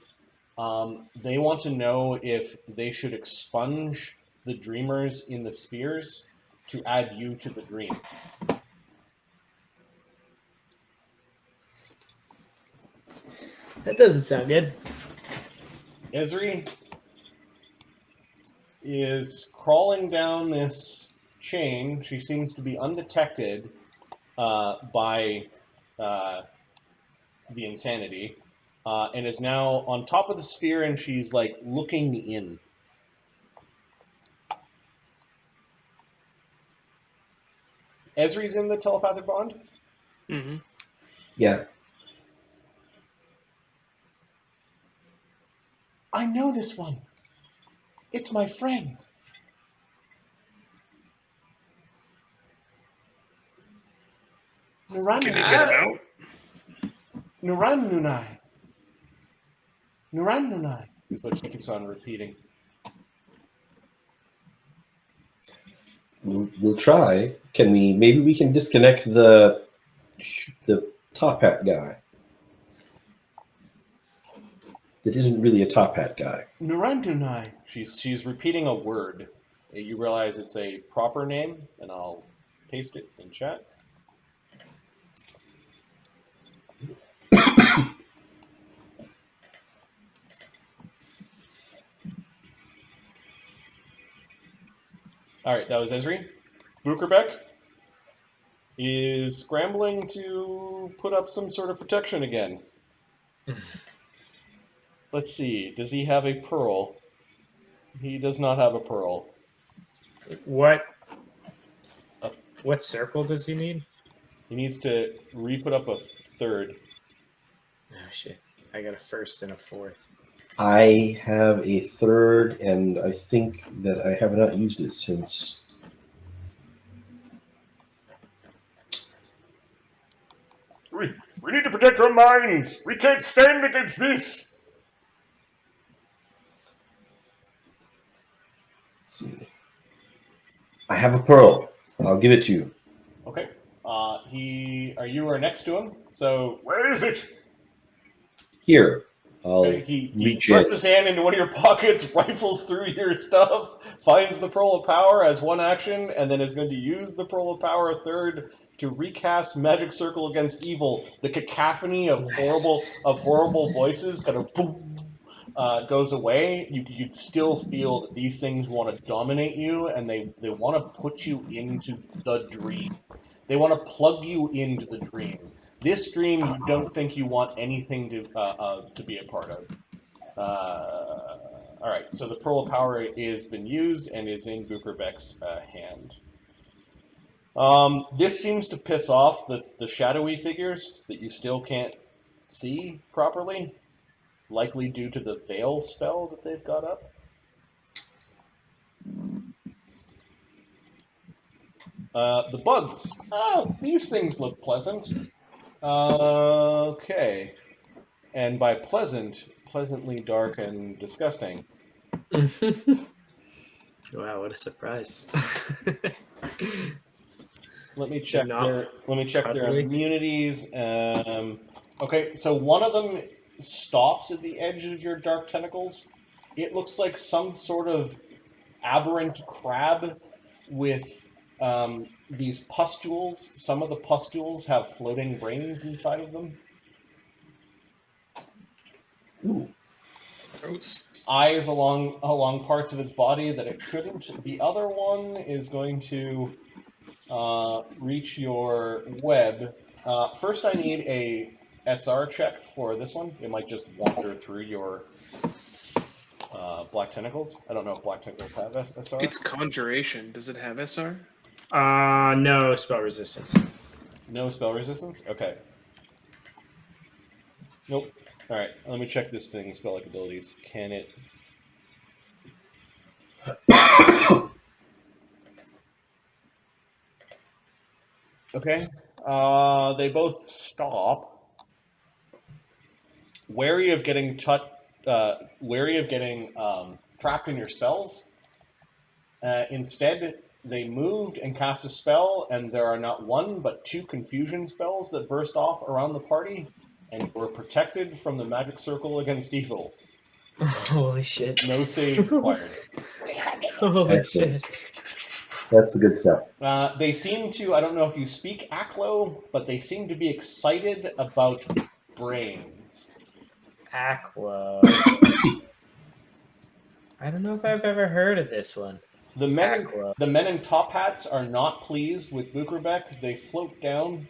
They want to know if they should expunge the dreamers in the spheres to add you to the dream. That doesn't sound good. Esri is crawling down this chain. She seems to be undetected by the insanity, and is now on top of the sphere, and she's like looking in. Esri's in the telepathic bond? Mm-hmm. Yeah. I know this one. It's my friend. Can you get him out? Nuran Nunai is what she keeps on repeating. We'll try. Can we? Maybe we can disconnect the top hat guy. That isn't really a top hat guy. Nuran Nunai. She's repeating a word. You realize it's a proper name, and I'll paste it in chat. All right, that was Esri. Bukerbeck is scrambling to put up some sort of protection again. Let's see. Does he have a pearl? He does not have a pearl. What circle does he need? He needs to re-put up a third. Oh shit! I got a first and a fourth. I have a third, and I think that I have not used it since. We need to protect our minds. We can't stand against this. Let's see. I have a pearl. I'll give it to you. Okay. You are next to him, so Where is it? Here. I'll he reach thrusts in. his hand into one of your pockets, rifles through your stuff, finds the Pearl of Power as one action, and then is going to use the Pearl of Power a third to recast Magic Circle Against Evil. The cacophony of horrible voices kind of boom, goes away. You'd still feel that these things want to dominate you, and they want to put you into the dream. They want to plug you into the dream. This dream, you don't think you want anything to be a part of. All right, so the Pearl of Power has been used and is in Bukerbeck's hand. This seems to piss off the shadowy figures that you still can't see properly, likely due to the veil spell that they've got up. The bugs. Oh, these things look pleasant. Okay. And by pleasant, pleasantly dark and disgusting. Wow, what a surprise! Let me check Not their cuddly. immunities. Okay, so one of them stops at the edge of your dark tentacles. It looks like some sort of aberrant crab with these pustules. Some of the pustules have floating brains inside of them. Ooh. Gross. Eyes along parts of its body that it shouldn't. The other one is going to reach your web. First, I need a SR check for this one. It might just wander through your black tentacles. I don't know if black tentacles have SR. It's conjuration. Does it have SR? No spell resistance. No spell resistance? Okay. Nope. All right, let me check this thing. Spell-like abilities. Can it? Okay. They both stop. Wary of getting trapped in your spells. Instead, they moved and cast a spell, and there are not one but 2 confusion spells that burst off around the party, and were protected from the magic circle against evil. Holy shit. No save required. Holy Excellent. shit. That's the good stuff. They seem to, I don't know if you speak Aklo, but they seem to be excited about brains. Aqua. I don't know if I've ever heard of this one. The men Aqua. in top hats are not pleased with Bukerbeck. They float down.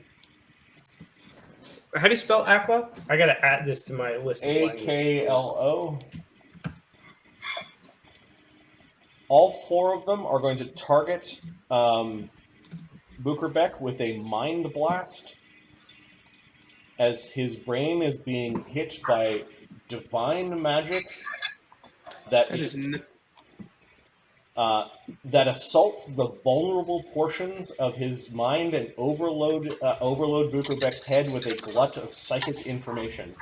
How do you spell Aqua? I gotta add this to my list of languages. AKLO. All 4 of them are going to target Bukerbeck with a mind blast as his brain is being hit by divine magic that assaults the vulnerable portions of his mind and overload Bukerbeck's head with a glut of psychic information.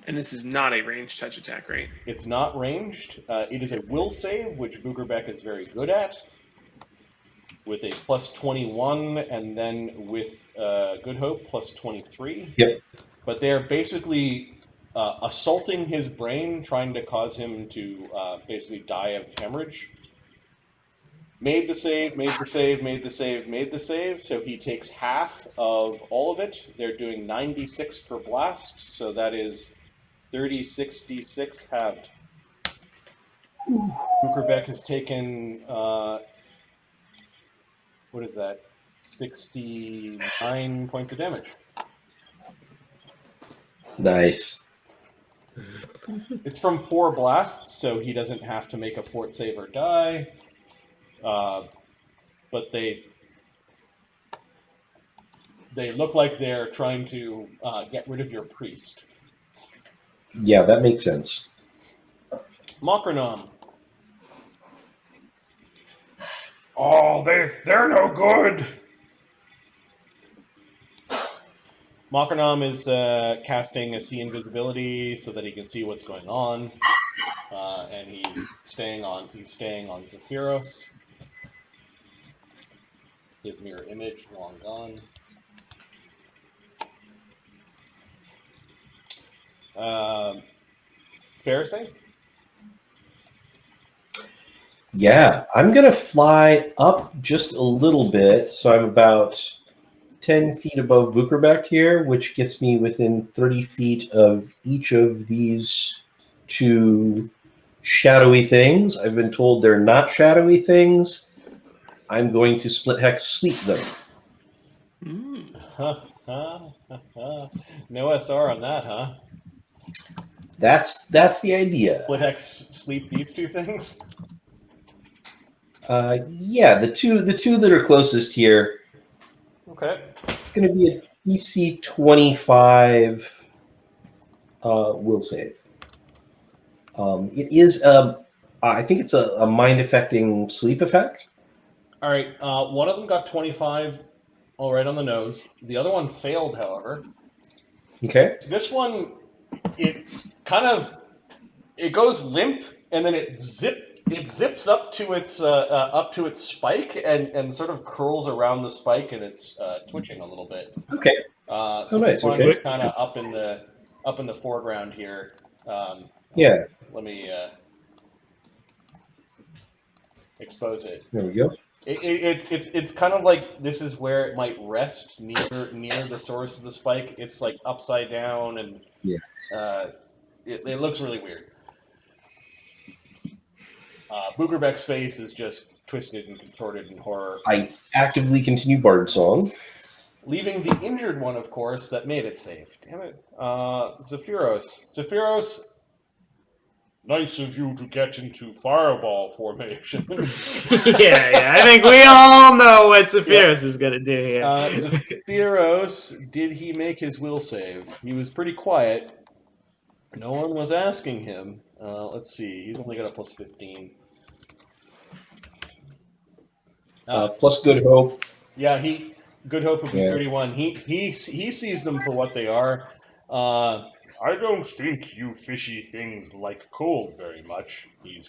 And this is not a ranged touch attack, right? It's not ranged. It is a will save, which Bukerbeck is very good at, with a plus 21, and then with Good Hope, plus 23. Yep. But they're basically assaulting his brain, trying to cause him to basically die of hemorrhage. Made the save, made the save, made the save, made the save, so he takes half of all of it. They're doing 96 per blast, so that is 36 d6 halved. Bukerbeck has taken, what is that, 69 points of damage. Nice. It's from 4 blasts, so he doesn't have to make a fort save or die. But they look like they're trying to get rid of your priest. Yeah, that makes sense. Mokranam. Oh, they're no good. Mokranam is casting a see invisibility so that he can see what's going on, and he's staying on Zephyros. His mirror image long gone. Pharisee? Yeah, I'm going to fly up just a little bit, so I'm about 10 feet above Bukerbeck here, which gets me within 30 feet of each of these 2 shadowy things. I've been told they're not shadowy things. I'm going to split hex sleep them. No SR on that, huh? That's the idea. Split hex sleep these 2 things? Yeah, the two that are closest here. Okay. It's going to be a DC 25 will save. It is I think it's a mind affecting sleep effect. All right. One of them got 25, all right on the nose. The other one failed, however. Okay. This one, it goes limp, and then it zips up to its spike and sort of curls around the spike, and it's twitching a little bit. Okay. So nice. this one Okay. is kind of up in the foreground here. Yeah. Let me expose it. There we go. It's kind of like this is where it might rest near the source of the spike. It's like upside down, and Yeah. It looks really weird. Bukerbeck's face is just twisted and contorted in horror. I actively continue Bard Song. Leaving the injured one, of course, that made it safe. Damn it. Zephyros. Zephyros, nice of you to get into fireball formation. yeah. I think we all know what Zephyros is going to do here. Zephyros, did he make his will save? He was pretty quiet. No one was asking him. Let's see. He's only got a plus 15. Plus Good Hope. Yeah, Good Hope would be Yeah. 31. He sees them for what they are. I don't think you fishy things like cold very much. He's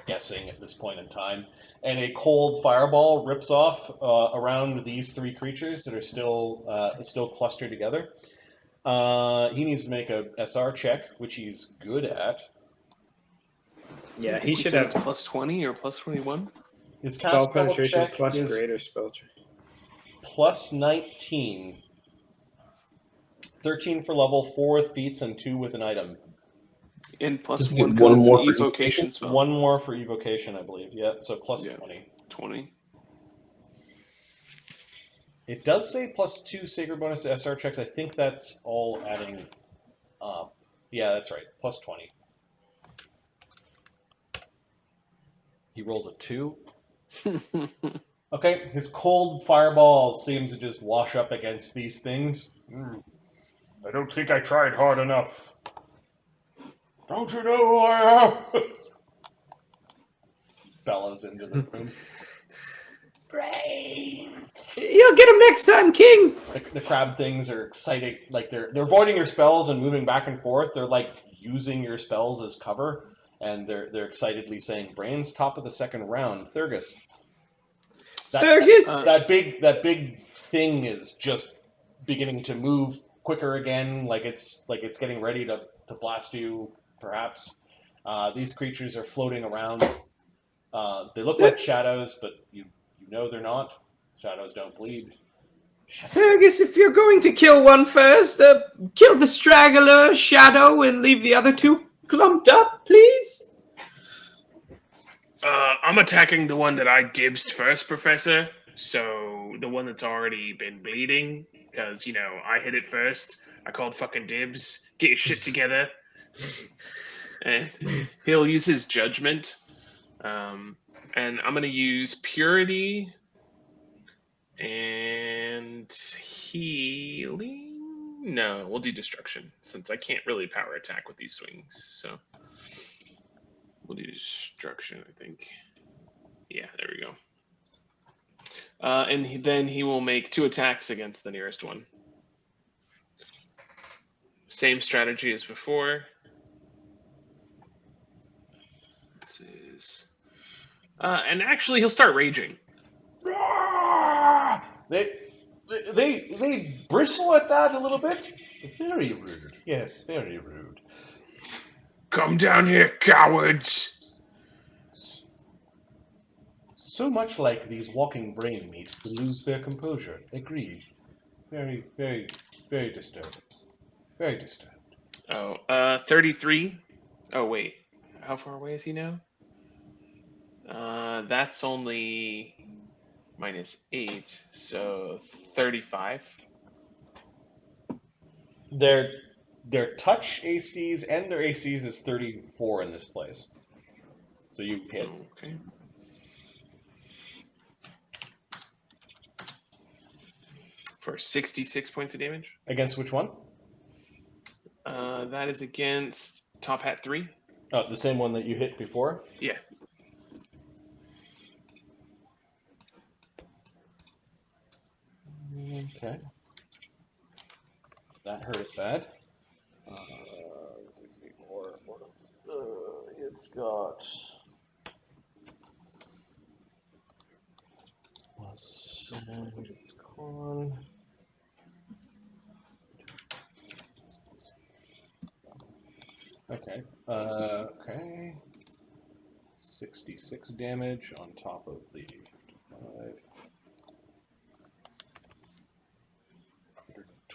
guessing at this point in time, and a cold fireball rips off around these three creatures that are still clustered together. He needs to make a SR check, which he's good at. Yeah, I he think we should said have it's plus 20 or plus 21. His spell cast level penetration check plus is greater spell check. plus 19. 13 for level, 4 with feats, and 2 with an item. And plus Does he 1 get because one it's more an for evocation spell. One more for evocation, I believe. Yeah, so plus Yeah. 20. 20. It does say plus 2 sacred bonus to SR checks. I think that's all adding up. Yeah, that's right. Plus 20. He rolls a 2. Okay, his cold fireball seems to just wash up against these things. I don't think I tried hard enough. Don't you know who I am? Bellows into the room. You'll get him next time, King. The crab things are excited, like they're avoiding your spells and moving back and forth. They're like using your spells as cover, and they're excitedly saying, "Brains, top of the second round, Thurgus." Fergus. That big thing is just beginning to move quicker again, like it's getting ready to blast you. Perhaps these creatures are floating around. They look like shadows, but you know they're not. Shadows don't bleed. Fergus, if you're going to kill one first, kill the straggler shadow and leave the other two clumped up, please. I'm attacking the one that I dibsed first, Professor. So the one that's already been bleeding, because I hit it first. I called fucking dibs. Get your shit together. And he'll use his judgment, and I'm gonna use purity and healing. No, we'll do destruction since I can't really power attack with these swings. So we'll do destruction, I think. Yeah, there we go. And then he will make 2 attacks against the nearest one. Same strategy as before. This is, and actually he'll start raging. They bristle at that a little bit. Very rude. Yes, very rude. Come down here, cowards! So much like these walking brain meat to lose their composure. Agreed. Very, very, very disturbed. Very disturbed. Oh, 33. Oh, wait. How far away is he now? That's only -8, so 35. Their touch ACs and their ACs is 34 in this place. So you hit. Okay. For 66 points of damage. Against which one? That is against Top Hat 3. Oh, the same one that you hit before? Yeah. Okay. That hurt bad. It's got plus it's con. Okay. Okay. 66 damage on top of the 5.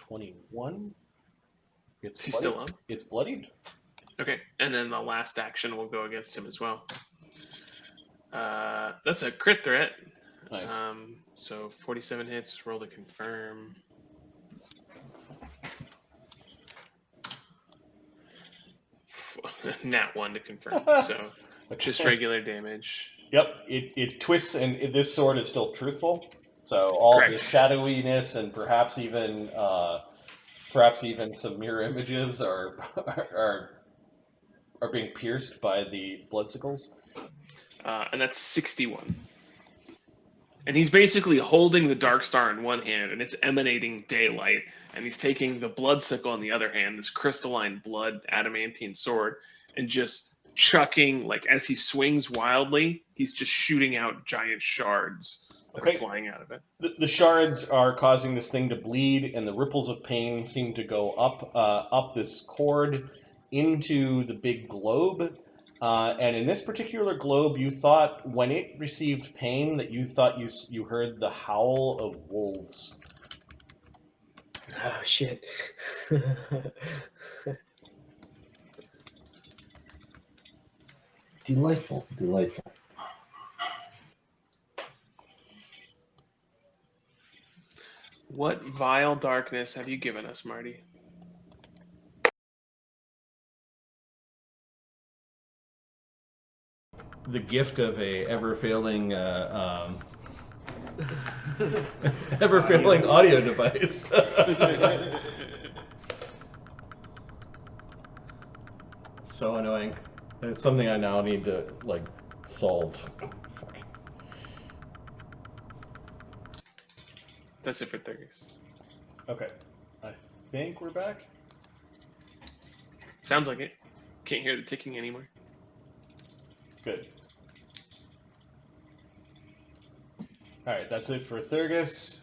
121. Is he still up? It's bloodied. Okay, and then the last action will go against him as well. That's a crit threat. Nice. So 47 hits, roll to confirm. Nat 1 to confirm, so just regular damage. Yep, it twists, and this sword is still truthful. So all Correct. the shadowiness and perhaps even Perhaps even some mirror images are being pierced by the bloodsickles. And that's 61. And he's basically holding the Dark Star in one hand, and it's emanating daylight. And he's taking the blood sickle in the other hand, this crystalline blood adamantine sword, and just chucking, like as he swings wildly, he's just shooting out giant shards that are flying out of it. The shards are causing this thing to bleed, and the ripples of pain seem to go up this cord into the big globe. And in this particular globe, you thought when it received pain that you thought you heard the howl of wolves. Oh shit. Delightful, delightful. What vile darkness have you given us, Marty? The gift of a ever-failing audio device. So annoying. It's something I now need to solve. Fuck. That's it for Thurgus. Okay. I think we're back. Sounds like it. Can't hear the ticking anymore. Good. Alright, that's it for Thurgus.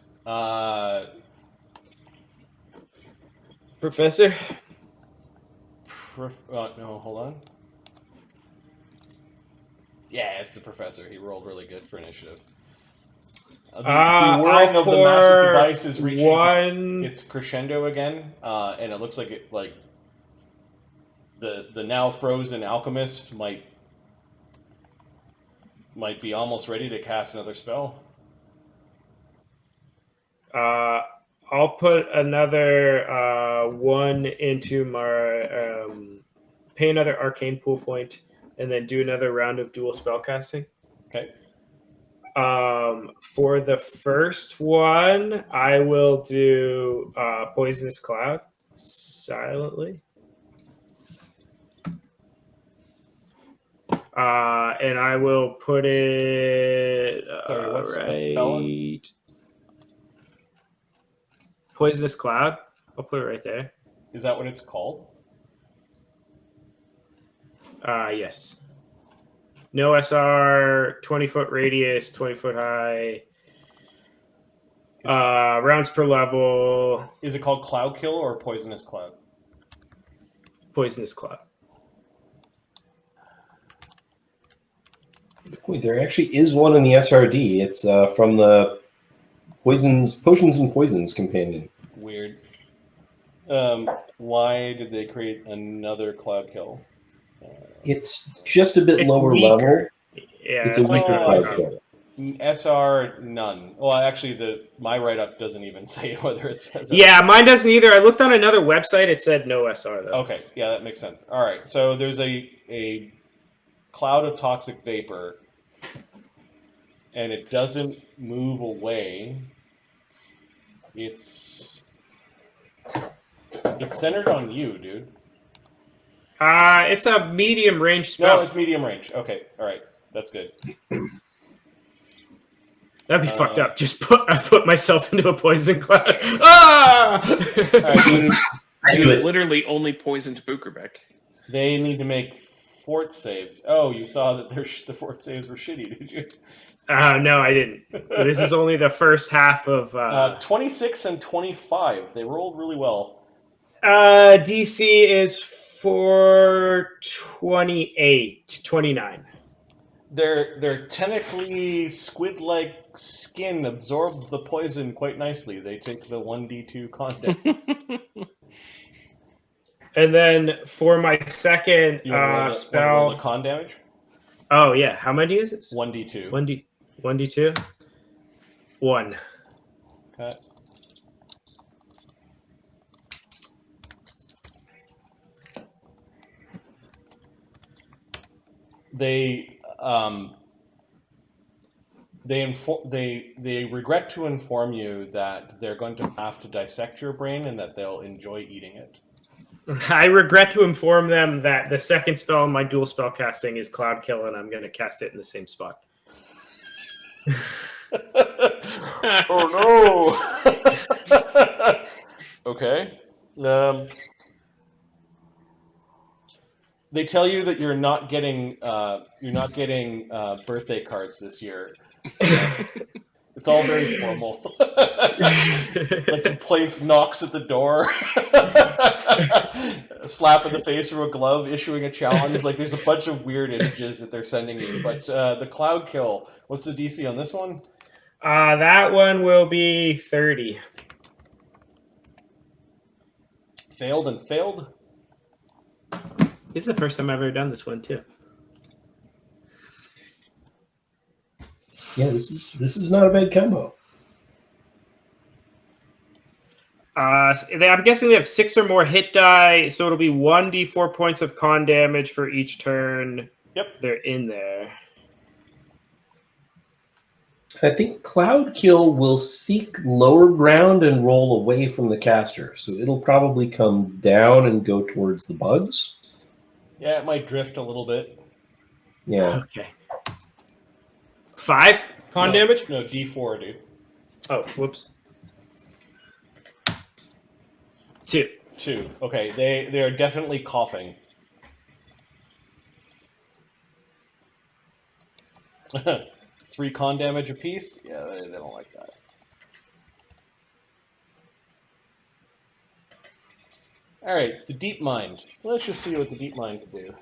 Professor? No, hold on. Yeah, it's the professor. He rolled really good for initiative. The whirring of the massive device is reaching its crescendo again, and it looks like the now frozen alchemist might be almost ready to cast another spell. I'll put another one into my pay another arcane pool point, and then do another round of dual spell casting. Okay. For the first one, I will do Poisonous Cloud silently. And I will put it right. Poisonous Cloud. I'll put it right there. Is that what it's called? Yes. No SR, 20-foot radius, 20-foot high. Rounds per level. Is it called Cloud Kill or Poisonous Cloud? Poisonous Cloud. There actually is one in the SRD. It's from the Potions and Poisons companion. Weird. Why did they create another Cloud Kill? It's just a bit lower level. Yeah, it's a weaker Cloud Kill. SR none. Well, actually, my write-up doesn't even say whether it says. Yeah, mine doesn't either. I looked on another website. It said no SR though. Okay, yeah, that makes sense. All right, so there's a cloud of toxic vapor, and it doesn't move away. It's centered on you, dude. It's a medium range spell. No, it's medium range. Okay, all right, that's good. That'd be fucked up. I put myself into a poison cloud. Ah! You literally only poisoned Bukerbeck. They need to make fort saves. Oh, you saw that the fort saves were shitty, did you? No, I didn't. This is only the first half of... 26 and 25. They rolled really well. DC is 428, 29. Their tentacly squid-like skin absorbs the poison quite nicely. They take the 1d2 content. And then for my second spell... roll the con damage? Oh, yeah. How many is it? 1d2. 1d2? 1. Okay. They They regret to inform you that they're going to have to dissect your brain and that they'll enjoy eating it. I regret to inform them that the second spell in my dual spell casting is Cloud Kill, and I'm going to cast it in the same spot. Oh no! Okay. They tell you that you're not getting birthday cards this year. It's all very formal. The complaint knocks at the door. A slap in the face from a glove, issuing a challenge. Like there's a bunch of weird images that they're sending you. But the Cloud Kill, what's the DC on this one? That one will be 30. Failed and failed. This is the first time I've ever done this one too. Yeah, this is not a bad combo. I'm guessing they have 6 or more hit die, so it'll be 1d4 points of con damage for each turn. Yep. They're in there. I think Cloud Kill will seek lower ground and roll away from the caster, so it'll probably come down and go towards the bugs. Yeah, it might drift a little bit. Yeah. Okay. 5 con damage? No, D4, dude. Oh, whoops. 2. 2. Okay, they are definitely coughing. 3 con damage apiece? Yeah, they don't like that. Alright, the Deep Mind. Let's just see what the Deep Mind can do.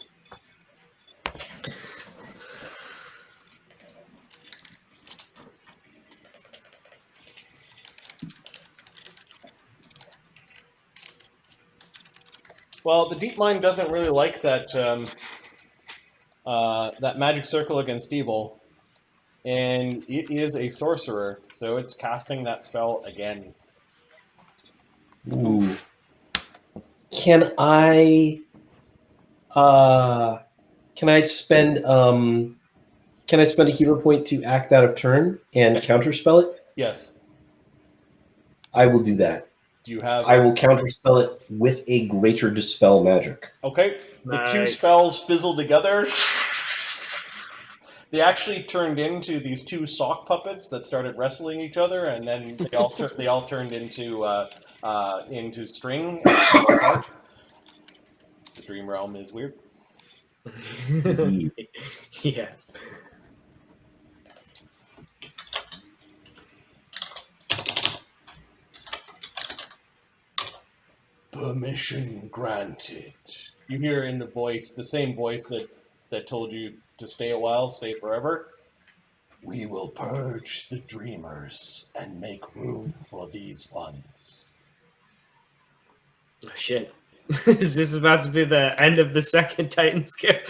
Well, the Deep Mind doesn't really like that that magic circle against evil, and it is a sorcerer, so it's casting that spell again. Ooh. Can I spend a hero point to act out of turn and counterspell it? Yes. I will do that. Do you have? I will counterspell it with a greater dispel magic. Okay. The Nice. 2 spells fizzle together. They actually turned into these 2 sock puppets that started wrestling each other, and then they all turned into string and fell apart. The dream realm is weird. Yeah. Permission granted. You hear in the voice, the same voice that told you to stay a while, stay forever. We will purge the dreamers and make room for these ones. Oh, shit. Is this about to be the end of the second Titan skip?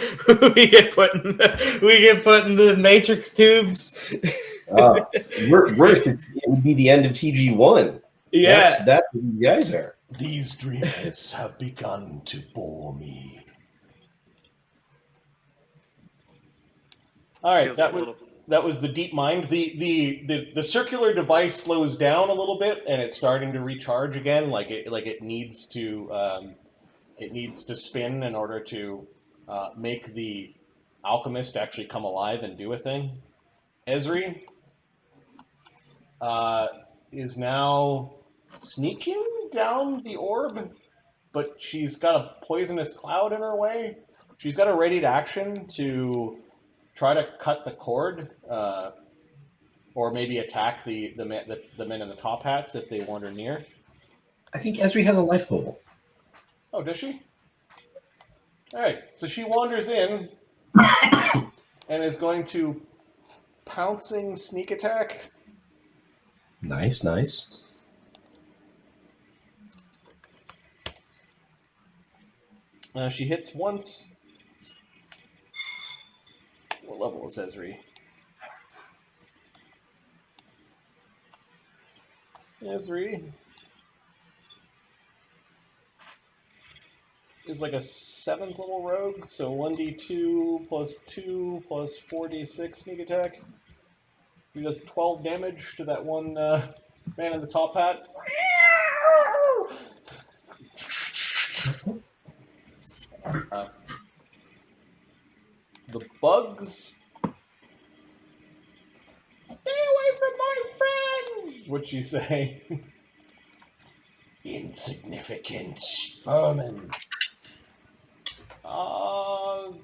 we get put in the Matrix tubes. Worse, it would be the end of TG1. Yeah. That's what these guys are. These dreamers have begun to bore me. All right, that was the Deep Mind. The circular device slows down a little bit, and it's starting to recharge again. Like it needs to spin in order to make the alchemist actually come alive and do a thing. Esri is now sneaking down the orb, but she's got a poisonous cloud in her way. She's got a ready to action to try to cut the cord, or maybe attack the men in the top hats if they wander near. I think Esri has a life bubble. Oh, does she? All right, so she wanders in and is going to pouncing sneak attack. Nice. She hits once. What level is Esri? Esri is like a 7th level rogue, so 1d2 plus 2 plus 4d6 sneak attack. He does 12 damage to that one man in the top hat. The bugs. Stay away from my friends! What'd she say? Insignificant vermin.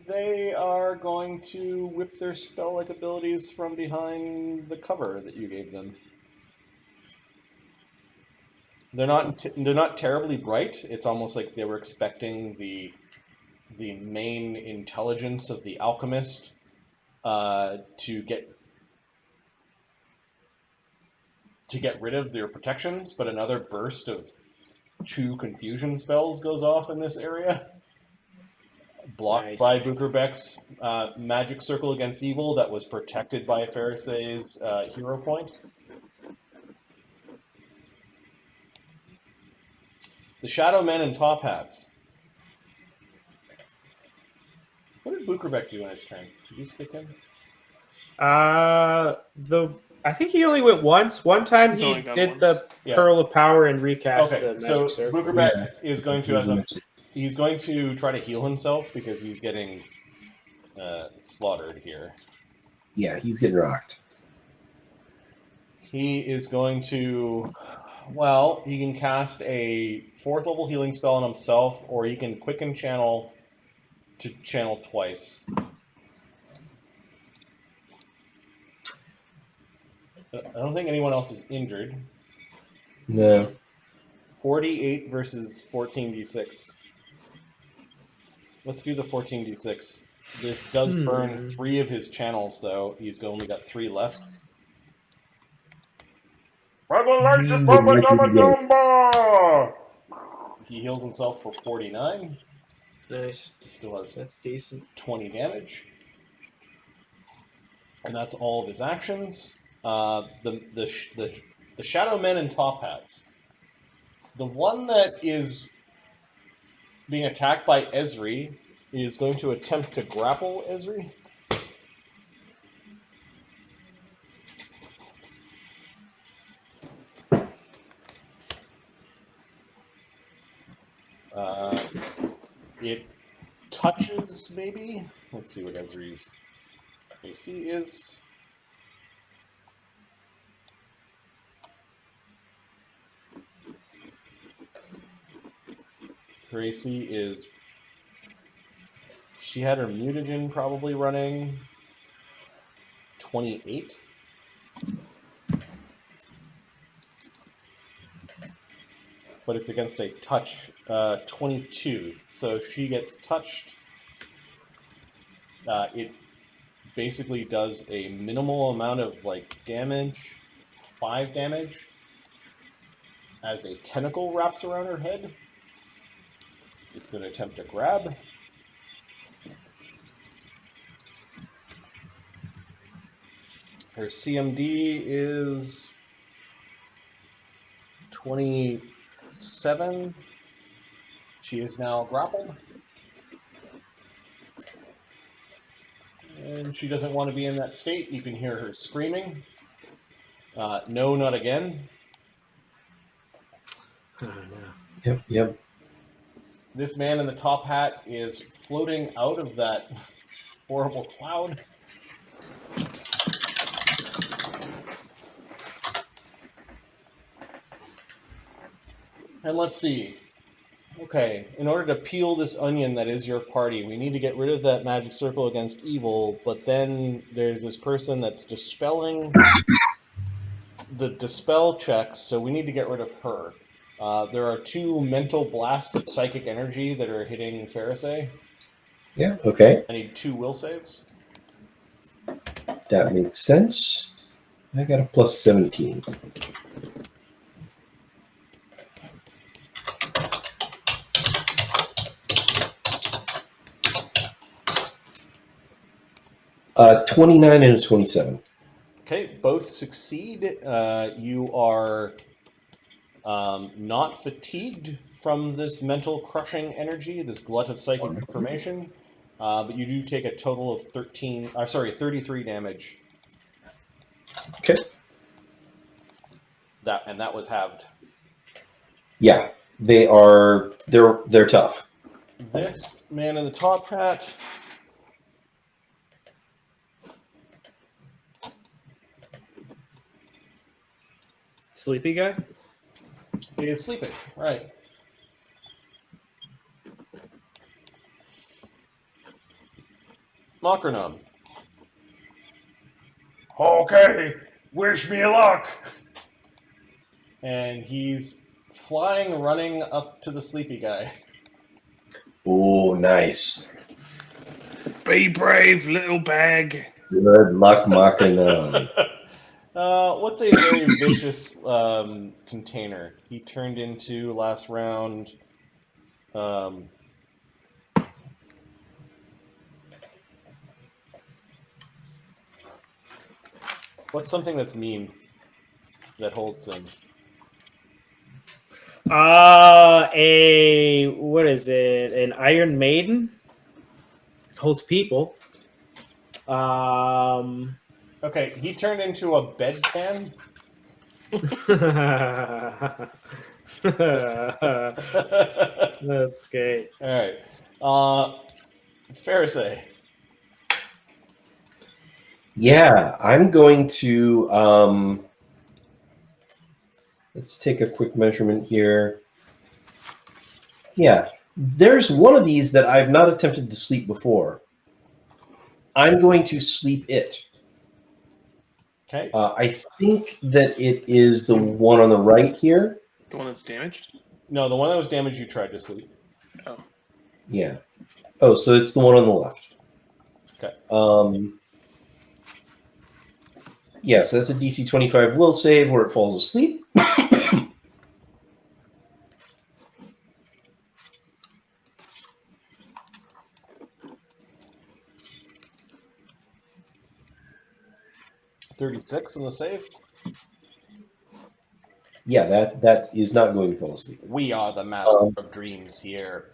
They are going to whip their spell-like abilities from behind the cover that you gave them. They're not terribly bright. It's almost like they were expecting the main intelligence of the alchemist to get rid of their protections, but another burst of 2 confusion spells goes off in this area. Blocked Nice. by Bukerbeck's magic circle against evil that was protected by Pharisee's hero point. The Shadow Men in top hats. What did Bukerbeck do in his turn? Did he stick in? I think he only went once. One time He's he only gone did once. the Pearl of Power and recast the Okay, magic so circle. Bukerbeck is going to He's he's going to try to heal himself because he's getting slaughtered here. Yeah, he's getting rocked. He is going to, well, he can cast a 4th level healing spell on himself, or he can quicken channel to channel twice. I don't think anyone else is injured. No. 48 versus 14d6. Let's do the 14d6. This does burn 3 of his channels, though. He's only got 3 left. For the light of Baba Dama Dumba! He heals himself for 49. Nice. He still has That's decent. 20 damage. And that's all of his actions. The Shadow Men in top hats. The one that is being attacked by Esri is going to attempt to grapple Esri. It touches, maybe? Let's see what Esri's AC is. Her AC is... She had her mutagen probably running 28. But it's against a touch 22. So if she gets touched, it basically does a minimal amount of damage, 5 damage, as a tentacle wraps around her head. It's going to attempt to grab. Her CMD is 27. She is now grappled. And she doesn't want to be in that state. You can hear her screaming. No, not again. Oh, no. Yep. This man in the top hat is floating out of that horrible cloud. And let's see. Okay, in order to peel this onion that is your party, we need to get rid of that magic circle against evil, but then there's this person that's dispelling the dispel checks, so we need to get rid of her. There are 2 mental blasts of psychic energy that are hitting Pharisee. Yeah, okay. I need 2 will saves. That makes sense. I got a plus 17. Uh, 29 and a 27. Okay, both succeed. You are not fatigued from this mental crushing energy, this glut of psychic information, but you do take a total of 33 damage. Okay. That was halved. Yeah, they're tough. This man in the top hat. Sleepy guy? Is sleeping, right. Mockernom. Okay, wish me luck. And he's flying, running up to the sleepy guy. Oh, nice. Be brave, little bag. Good luck, Machina. What's a very vicious container? He turned into last round. What's something that's mean that holds things? What is it? An Iron Maiden? Holds people. Okay, he turned into a bedpan. That's great. All right. Pharisee. Yeah, I'm going to let's take a quick measurement here. Yeah, there's one of these that I've not attempted to sleep before. I'm going to sleep it. Okay. I think that it is the one on the right here. The one that's damaged? No, the one that was damaged, you tried to sleep. Oh. Yeah. Oh, so it's the one on the left. Okay. Yeah, so that's a DC 25 will save where it falls asleep. $36 in the save. Yeah, that is not going to fall asleep. We are the master of dreams here.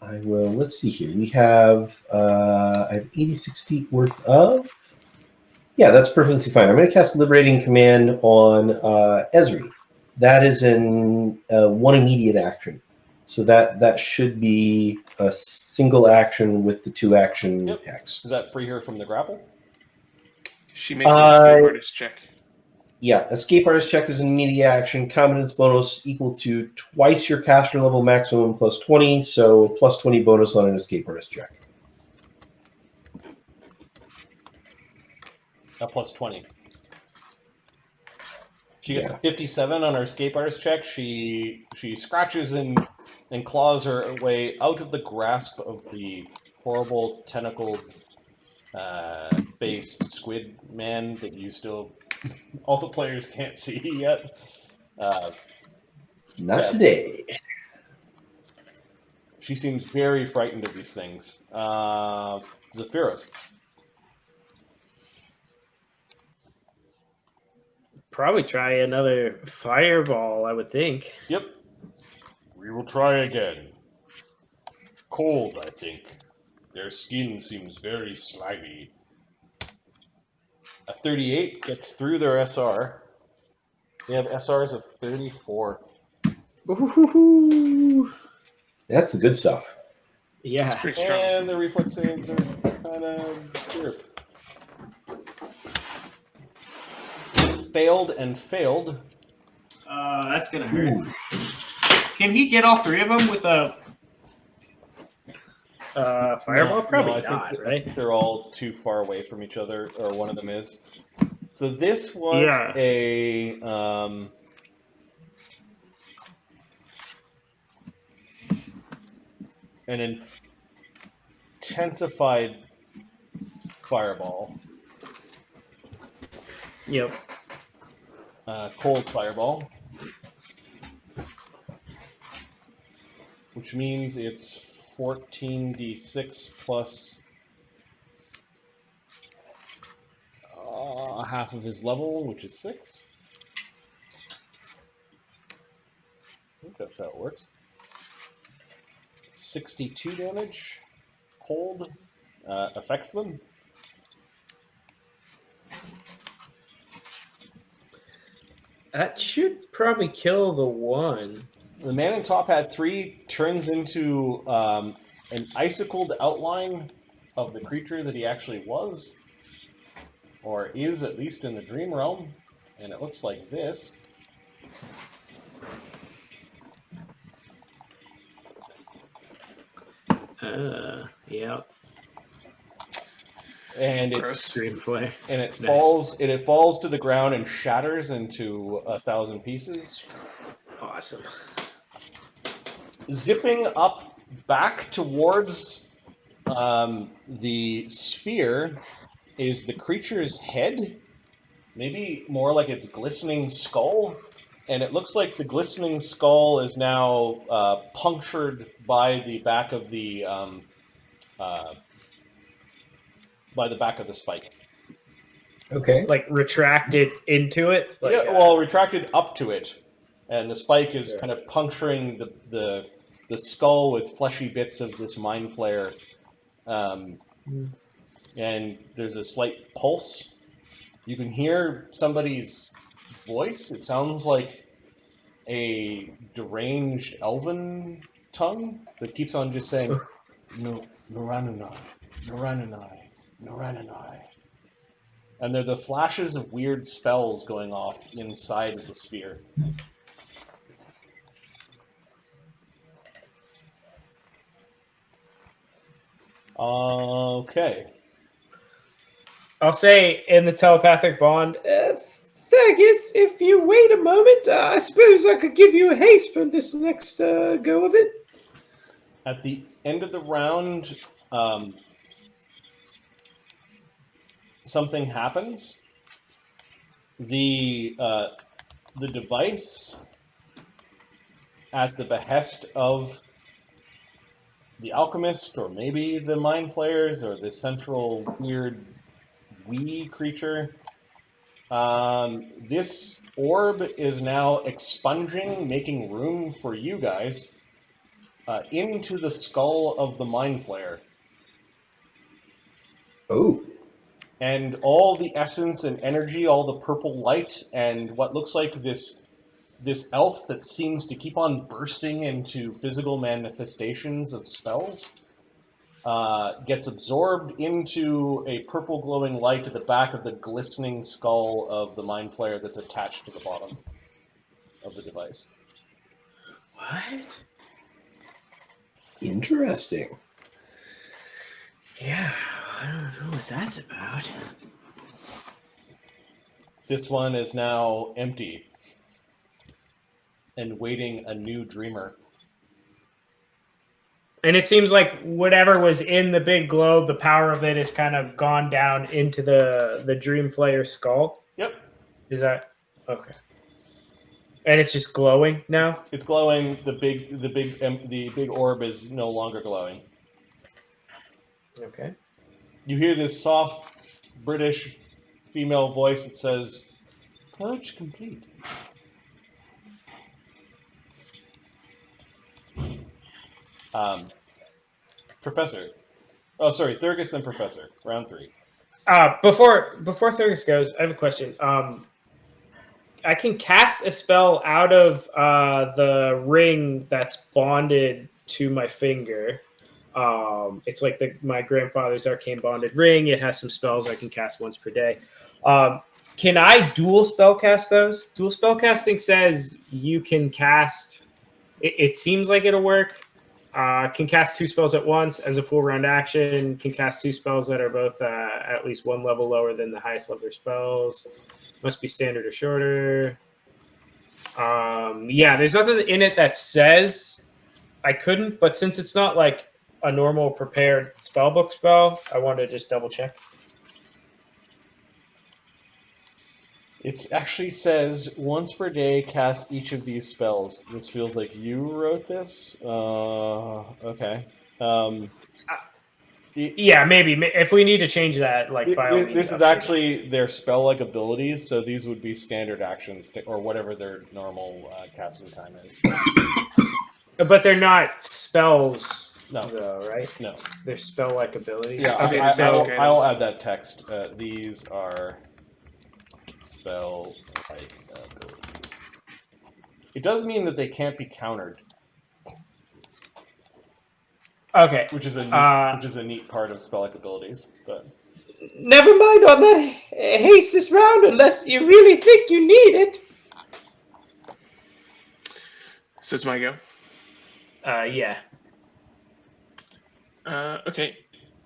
I will. Let's see here. We have I have 86 feet worth of. Yeah, that's perfectly fine. I'm going to cast Liberating Command on Ezri. That is in one immediate action, so that should be a single action with the 2 action hex. Does that free her from the grapple? She makes an escape artist check. Yeah, escape artist check is an immediate action. Competence bonus equal to twice your caster level maximum plus 20, so plus 20 bonus on an escape artist check. Plus 20. She gets a 57 on her escape artist check. She scratches and claws her way out of the grasp of the horrible tentacle based squid man that you still all the players can't see yet. Not today. She seems very frightened of these things. Zephyros. Probably try another fireball, I would think. Yep. We will try again. Cold, I think. Their skin seems very slimy. A 38 gets through their SR. They have SRs of 34. Ooh. That's the good stuff. Yeah. Pretty strong. And the reflex saves are kind of weird. Failed and failed. That's gonna hurt. Ooh. Can he get all 3 of them with a fireball? Probably not, right? They're all too far away from each other, or one of them is. So this was an intensified fireball. Yep. Cold fireball. Which means it's 14d6 plus half of his level, which is 6. I think that's how it works. 62 damage. Cold affects them. That should probably kill the one. The man in top hat 3 turns into an icicled outline of the creature that he actually was, or is at least in the dream realm, and it looks like this. Yeah. And it Dream Flare. and it Nice. falls to the ground and shatters into 1,000 pieces. Awesome. Zipping up back towards the sphere is the creature's head, maybe more like its glistening skull, and it looks like the glistening skull is now punctured by the back of the spike. Okay. Like retracted into it. Like, Yeah, well, retracted up to it, and the spike is kind of puncturing the skull with fleshy bits of this Mind Flayer, and there's a slight pulse. You can hear somebody's voice. It sounds like a deranged elven tongue that keeps on just saying, "No, Noranunai, Noranunai, Noranunai." And they're the flashes of weird spells going off inside of the sphere. Okay. I'll say in the telepathic bond, Thagis, if you wait a moment, I suppose I could give you a haste for this next go of it. At the end of the round, something happens. The device, at the behest of the alchemist, or maybe the Mind Flayers, or the central weird wee creature, this orb is now expunging, making room for you guys, into the skull of the Mind Flayer. Oh. And all the essence and energy, all the purple light, and what looks like this elf that seems to keep on bursting into physical manifestations of spells, gets absorbed into a purple glowing light at the back of the glistening skull of the Mind Flayer that's attached to the bottom of the device. what? Interesting. Yeah, I don't know what that's about. This one is now empty and waiting a new dreamer. And it seems like whatever was in the big globe, the power of it has kind of gone down into the Dream Flayer skull. Yep. Is that okay? And it's just glowing now. It's glowing. The big orb is no longer glowing. Okay. You hear this soft British female voice that says, "Purge complete." Professor. Oh, sorry, Thurgus, then Professor. Round 3. Before Thurgus goes, I have a question. I can cast a spell out of the ring that's bonded to my finger. It's like my grandfather's arcane bonded ring. It has some spells I can cast once per day. Can I dual spell cast those? Dual spell casting says you can cast. It seems like it'll work. Can cast 2 spells at once as a full round action. Can cast 2 spells that are both at least 1 level lower than the highest level spells. Must be standard or shorter. Yeah, there's nothing in it that says I couldn't, but since it's not like a normal prepared spellbook spell, I wanted to just double check. It actually says, once per day, cast each of these spells. This feels like you wrote this? Okay. Yeah, maybe. If we need to change that, like, by all means. This is actually their spell-like abilities, so these would be standard actions, or whatever their normal casting time is. But they're not spells, No. though, right? No. They're spell-like abilities. Yeah, Okay, I'll so add that text. These are spell-like abilities. It does mean that they can't be countered, Okay. which is a neat part of spell-like abilities. But Never mind on that haste this round unless you really think you need it. So it's my go. Yeah. Okay.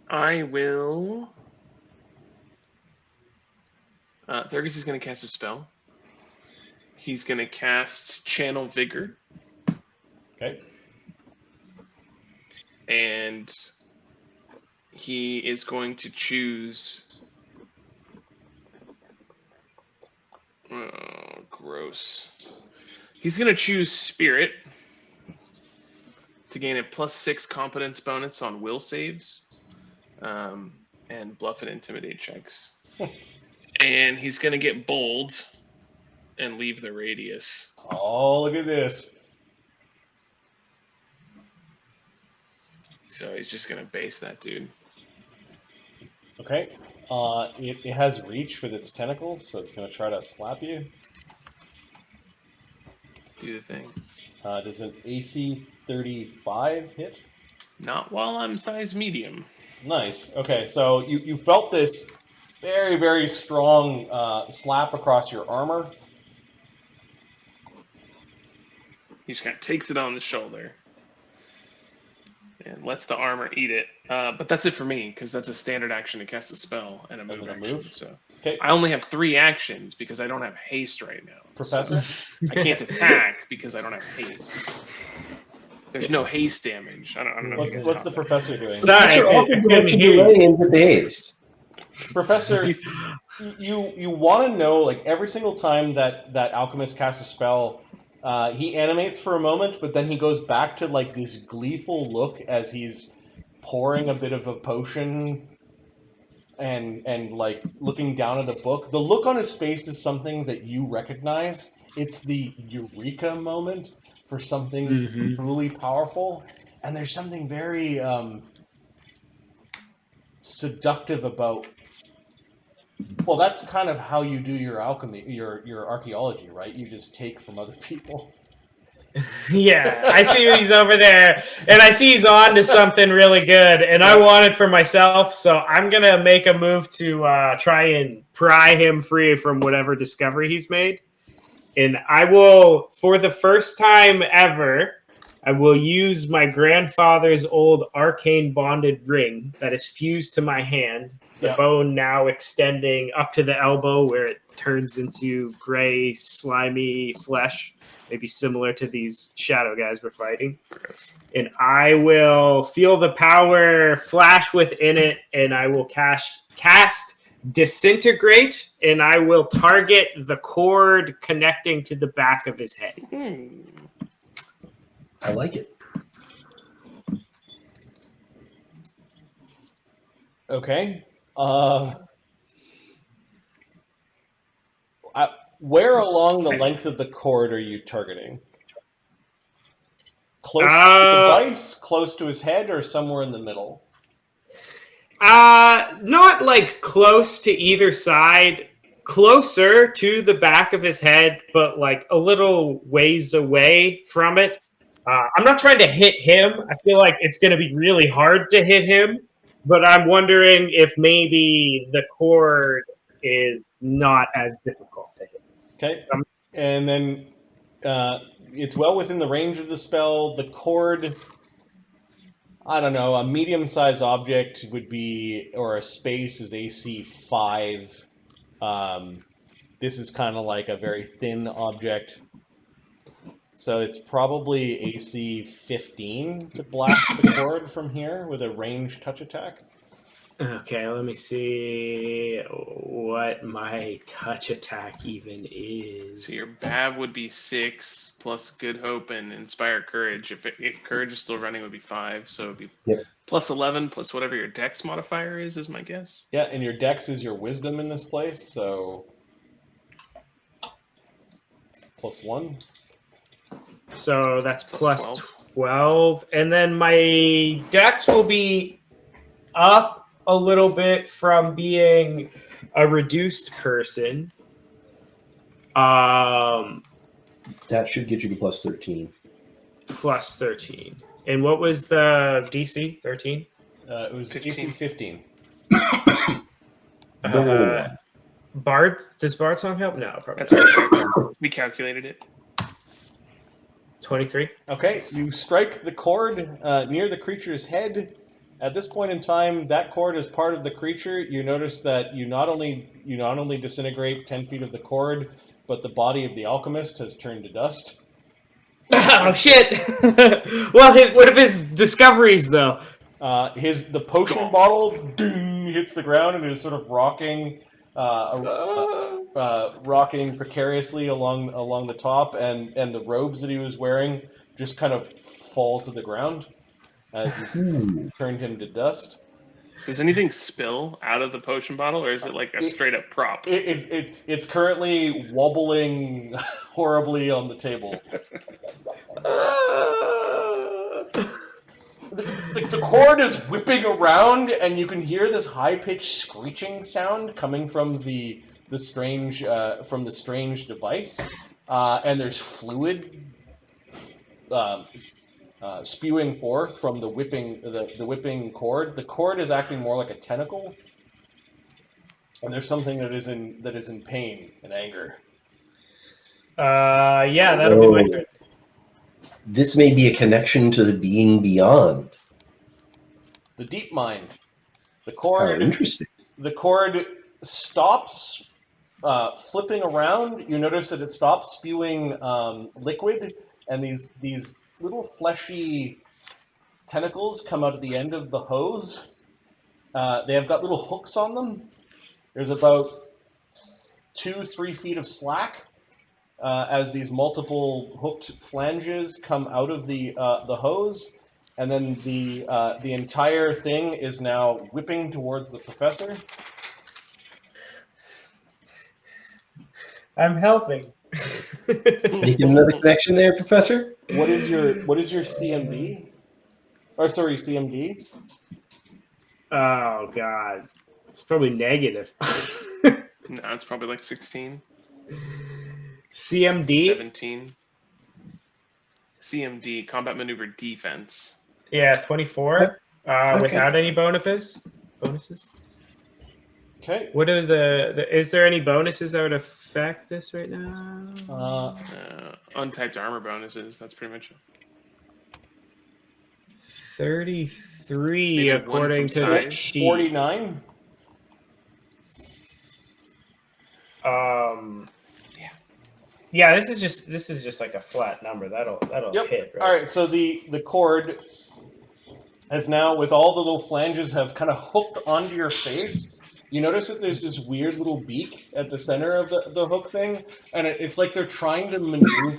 I will. Thurgus is going to cast a spell. He's going to cast Channel Vigor. okay. And he is going to choose. Oh, gross. He's going to choose Spirit to gain a +6 competence bonus on will saves, and bluff and intimidate checks. And he's going to get bold and leave the radius. Oh, look at this. So he's just going to base that dude. Okay. It has reach with its tentacles, so it's going to try to slap you. Do the thing. Does an AC 35 hit? Not while I'm size medium. Nice. Okay, so you felt this very, very strong slap across your armor. He just kind of takes it on the shoulder and lets the armor eat it. But that's it for me, because that's a standard action to cast a spell and a move then a action. move? So Okay. I only have 3 actions because I don't have haste right now. Professor? So I can't attack because I don't have haste. There's no haste damage. I don't know. What's, if you guys what's caught the that. professor doing? Sorry, I couldn't hear you. Into the haste. Professor, you want to know, like, every single time that alchemist casts a spell, he animates for a moment, but then he goes back to, like, this gleeful look as he's pouring a bit of a potion and like looking down at a book. The look on his face is something that you recognize. It's the eureka moment for something truly powerful, and there's something very seductive about. Well, that's kind of how you do your alchemy, your archaeology, right? You just take from other people. Yeah, I see he's over there, and I see he's on to something really good, and I want it for myself, so I'm going to make a move to try and pry him free from whatever discovery he's made. And I will, for the first time ever, I will use my grandfather's old arcane bonded ring that is fused to my hand, the bone now extending up to the elbow where it turns into gray, slimy flesh. Maybe similar to these shadow guys we're fighting. Gross. And I will feel the power flash within it, and I will cast Disintegrate, and I will target the cord connecting to the back of his head. I like it. Okay. Where along the length of the cord are you targeting? Close to the device, close to his head, or somewhere in the middle? Not like close to either side. Closer to the back of his head, but like a little ways away from it. I'm not trying to hit him. I feel like it's going to be really hard to hit him, but I'm wondering if maybe the cord is not as difficult to hit. Okay. And then it's well within the range of the spell. The cord, I don't know, a medium-sized object would be, or a space is AC 5. This is kind of like a very thin object. So it's probably AC 15 to blast the cord from here with a ranged touch attack. Okay, let me see what my touch attack even is. So your BAB would be 6 plus Good Hope and Inspire Courage. If Courage is still running, it would be 5. So it would be plus 11 plus whatever your Dex modifier is my guess. Yeah, and your Dex is your Wisdom in this place, so plus 1. So that's plus 12. And then my Dex will be up a little bit from being a reduced person. That should get you to plus 13. Plus 13. And what was the DC? 13? It was 15. DC 15. Don't roll a 1. Bard? Does Bard Song help? No, probably That's what we calculated it. 23. Okay, you strike the cord near the creature's head. At this point in time, that cord is part of the creature. You notice that you not only disintegrate 10 feet of the cord, but the body of the alchemist has turned to dust. Oh shit! Well, what of his discoveries though? The potion bottle ding, hits the ground and is sort of rocking, rocking precariously along the top, and the robes that he was wearing just kind of fall to the ground as you turned him to dust. Does anything spill out of the potion bottle, or is it like a straight up prop? It's currently wobbling horribly on the table. The cord is whipping around, and you can hear this high-pitched screeching sound coming from the strange device, and there's fluid spewing forth from the whipping cord. The cord is acting more like a tentacle, and there's something that is in pain and anger. Yeah, that'll be my turn. This may be a connection to the being beyond. The deep mind. The cord. Interesting. The cord stops flipping around. You notice that it stops spewing liquid, and these little fleshy tentacles come out at the end of the hose. They have got little hooks on them. There's about 2-3 feet of slack as these multiple hooked flanges come out of the hose, and then the entire thing is now whipping towards the professor. I'm helping. Making another connection there, Professor? What is your CMD? Or sorry, CMD? Oh god, it's probably negative. No, it's probably like 16. CMD? 17. CMD, combat maneuver defense. Yeah, 24. Okay. Without any bonuses. Okay. What are is there any bonuses that would affect this right now? Untyped armor bonuses, that's pretty much it. 33 Maybe according to the size. sheet. 49. Yeah, this is just like a flat number. That'll hit, right? All right, so the cord has now, with all the little flanges, have kind of hooked onto your face. You notice that there's this weird little beak at the center of the hook thing, and it's like they're trying to maneuver.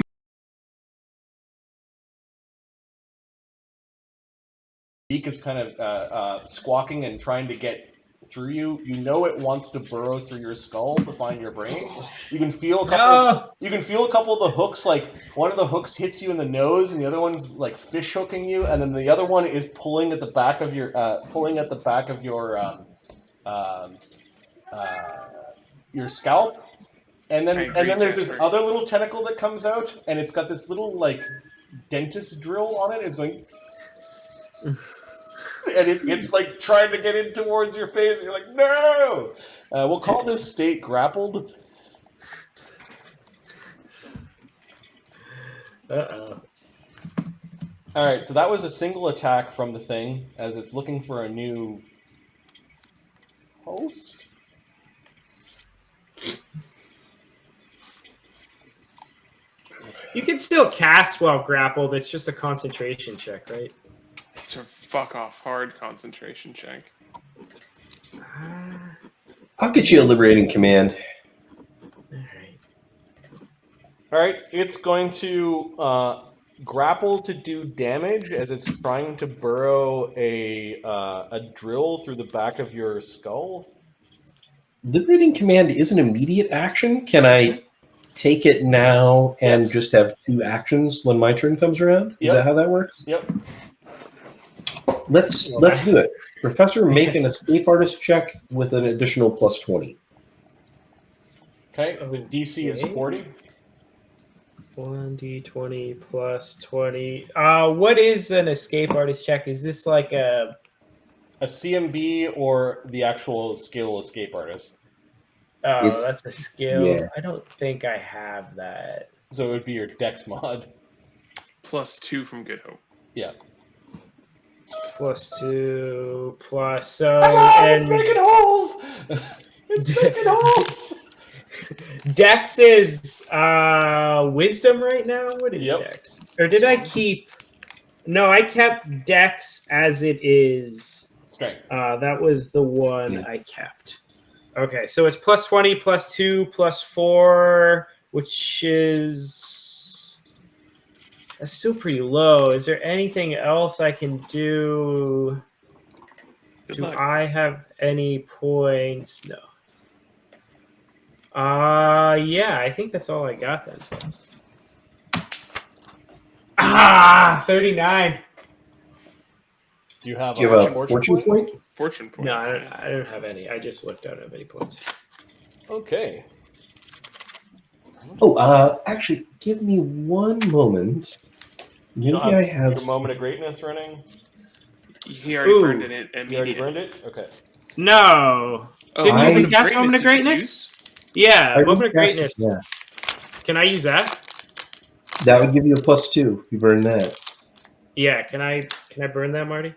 Beak is kind of squawking and trying to get through you. You know it wants to burrow through your skull to find your brain. You can feel a couple. You can feel a couple of the hooks. Like one of the hooks hits you in the nose, and the other one's like fish hooking you, and then the other one is pulling at the back of your your scalp. And then there's this other little tentacle that comes out, and it's got this little like dentist drill on it. It's going. And it's like trying to get in towards your face, and you're like, no! We'll call this state grappled. Uh-oh. Alright, so that was a single attack from the thing, as it's looking for a new host. You can still cast while grappled. It's just a concentration check, right? It's a fuck off hard concentration check. I'll get you a liberating command. Alright, it's going to grapple to do damage as it's trying to burrow a drill through the back of your skull. Liberating command is an immediate action. Can I take it now and just have 2 actions when my turn comes around? Is that how that works? Yep. Let's do it. Professor, make an escape artist check with an additional plus 20. Okay, the DC is 40. 1d20 plus 20. What is an escape artist check? Is this like a CMB or the actual skill escape artist? Oh, It's- that's a skill. yeah. I don't think I have that. So it would be your Dex mod. +2 from Good Hope. Yeah. +2 plus so It's making holes! It's making holes! Dex is wisdom right now. What is Yep. Dex? Or did I keep? No, I kept Dex as it is. Strength. That was the one Yeah. I kept. Okay, so it's +20, +2, +4, which is that's still pretty low. Is there anything else I can do? Good Do luck. I have any points? No. Yeah, I think that's all I got then. 39. Do you have Do you have a fortune point? Fortune point. No, I don't have any. I just looked. I don't have any points. Okay. Oh, actually, give me one moment. You Maybe don't I have have. your moment of greatness running? He already Ooh. burned it You already immediately. burned it? Okay. No. Oh, Didn't you even cast Moment of did you Greatness? use? Yeah, I Moment of recast Greatness. it, yeah, Can I use that? that would give you a +2 if you burn that. Yeah. Can I burn that, Marty?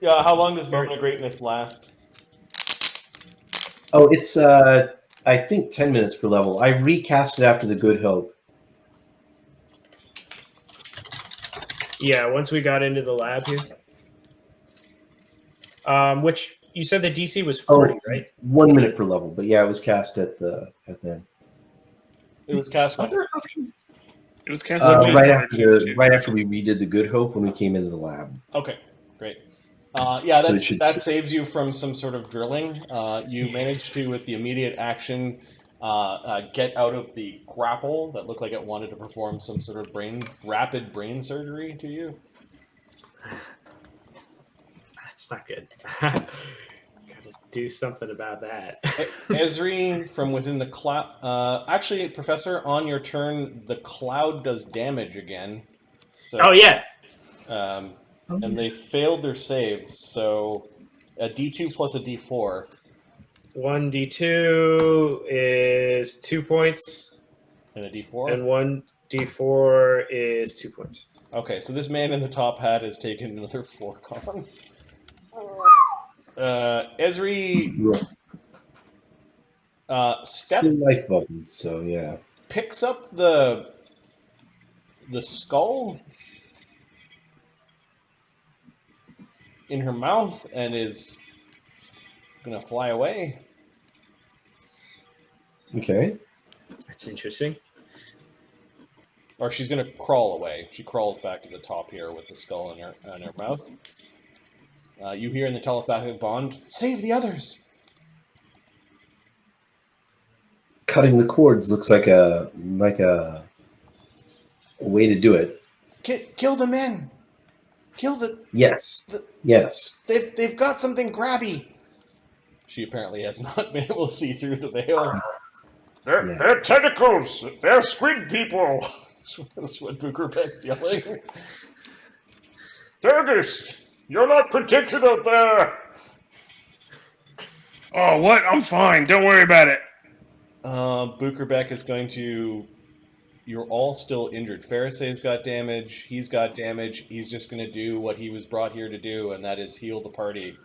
Yeah, how long does moment of greatness last? Oh, it's I think 10 minutes per level. I recast it after the Good Hope. Yeah. Once we got into the lab here. Which you said the DC was 40, right? 1 minute per level, but yeah, it was cast at the end. It was cast when? Other option? It was cast Right after we redid the Good Hope when we came into the lab. Okay, great. Yeah, So it should- that saves you from some sort of drilling. You managed to, with the immediate action, get out of the grapple that looked like it wanted to perform some sort of rapid brain surgery to you. That's not good. Gotta do something about that. Esri, from within the cloud. Actually, Professor, on your turn, the cloud does damage again. So, Oh yeah. And they failed their saves, so a D2 plus a D4. 1d2 is 2 points, And a D4? and 1d4 is 2 points. Okay, so this man in the top hat has taken another 4 con. Esri Still life button, so yeah. picks up the skull in her mouth and is gonna fly away. Okay. That's interesting. Or she's gonna crawl away. She crawls back to the top here with the skull in her mouth. You hear in the telepathic bond, "Save the others!" Cutting the cords looks like a way to do it. Kill the men! Kill the... Yes. Yes. They've got something grabby! She apparently has not been able to see through the veil. They're tentacles! They're squid people! That's what Bukerbeck's yelling. Turgis! You're not protected out there! Oh, what? I'm fine. Don't worry about it. Bukerbeck is going to... You're all still injured. Farisay's got damage. He's got damage. He's just going to do what he was brought here to do, and that is heal the party.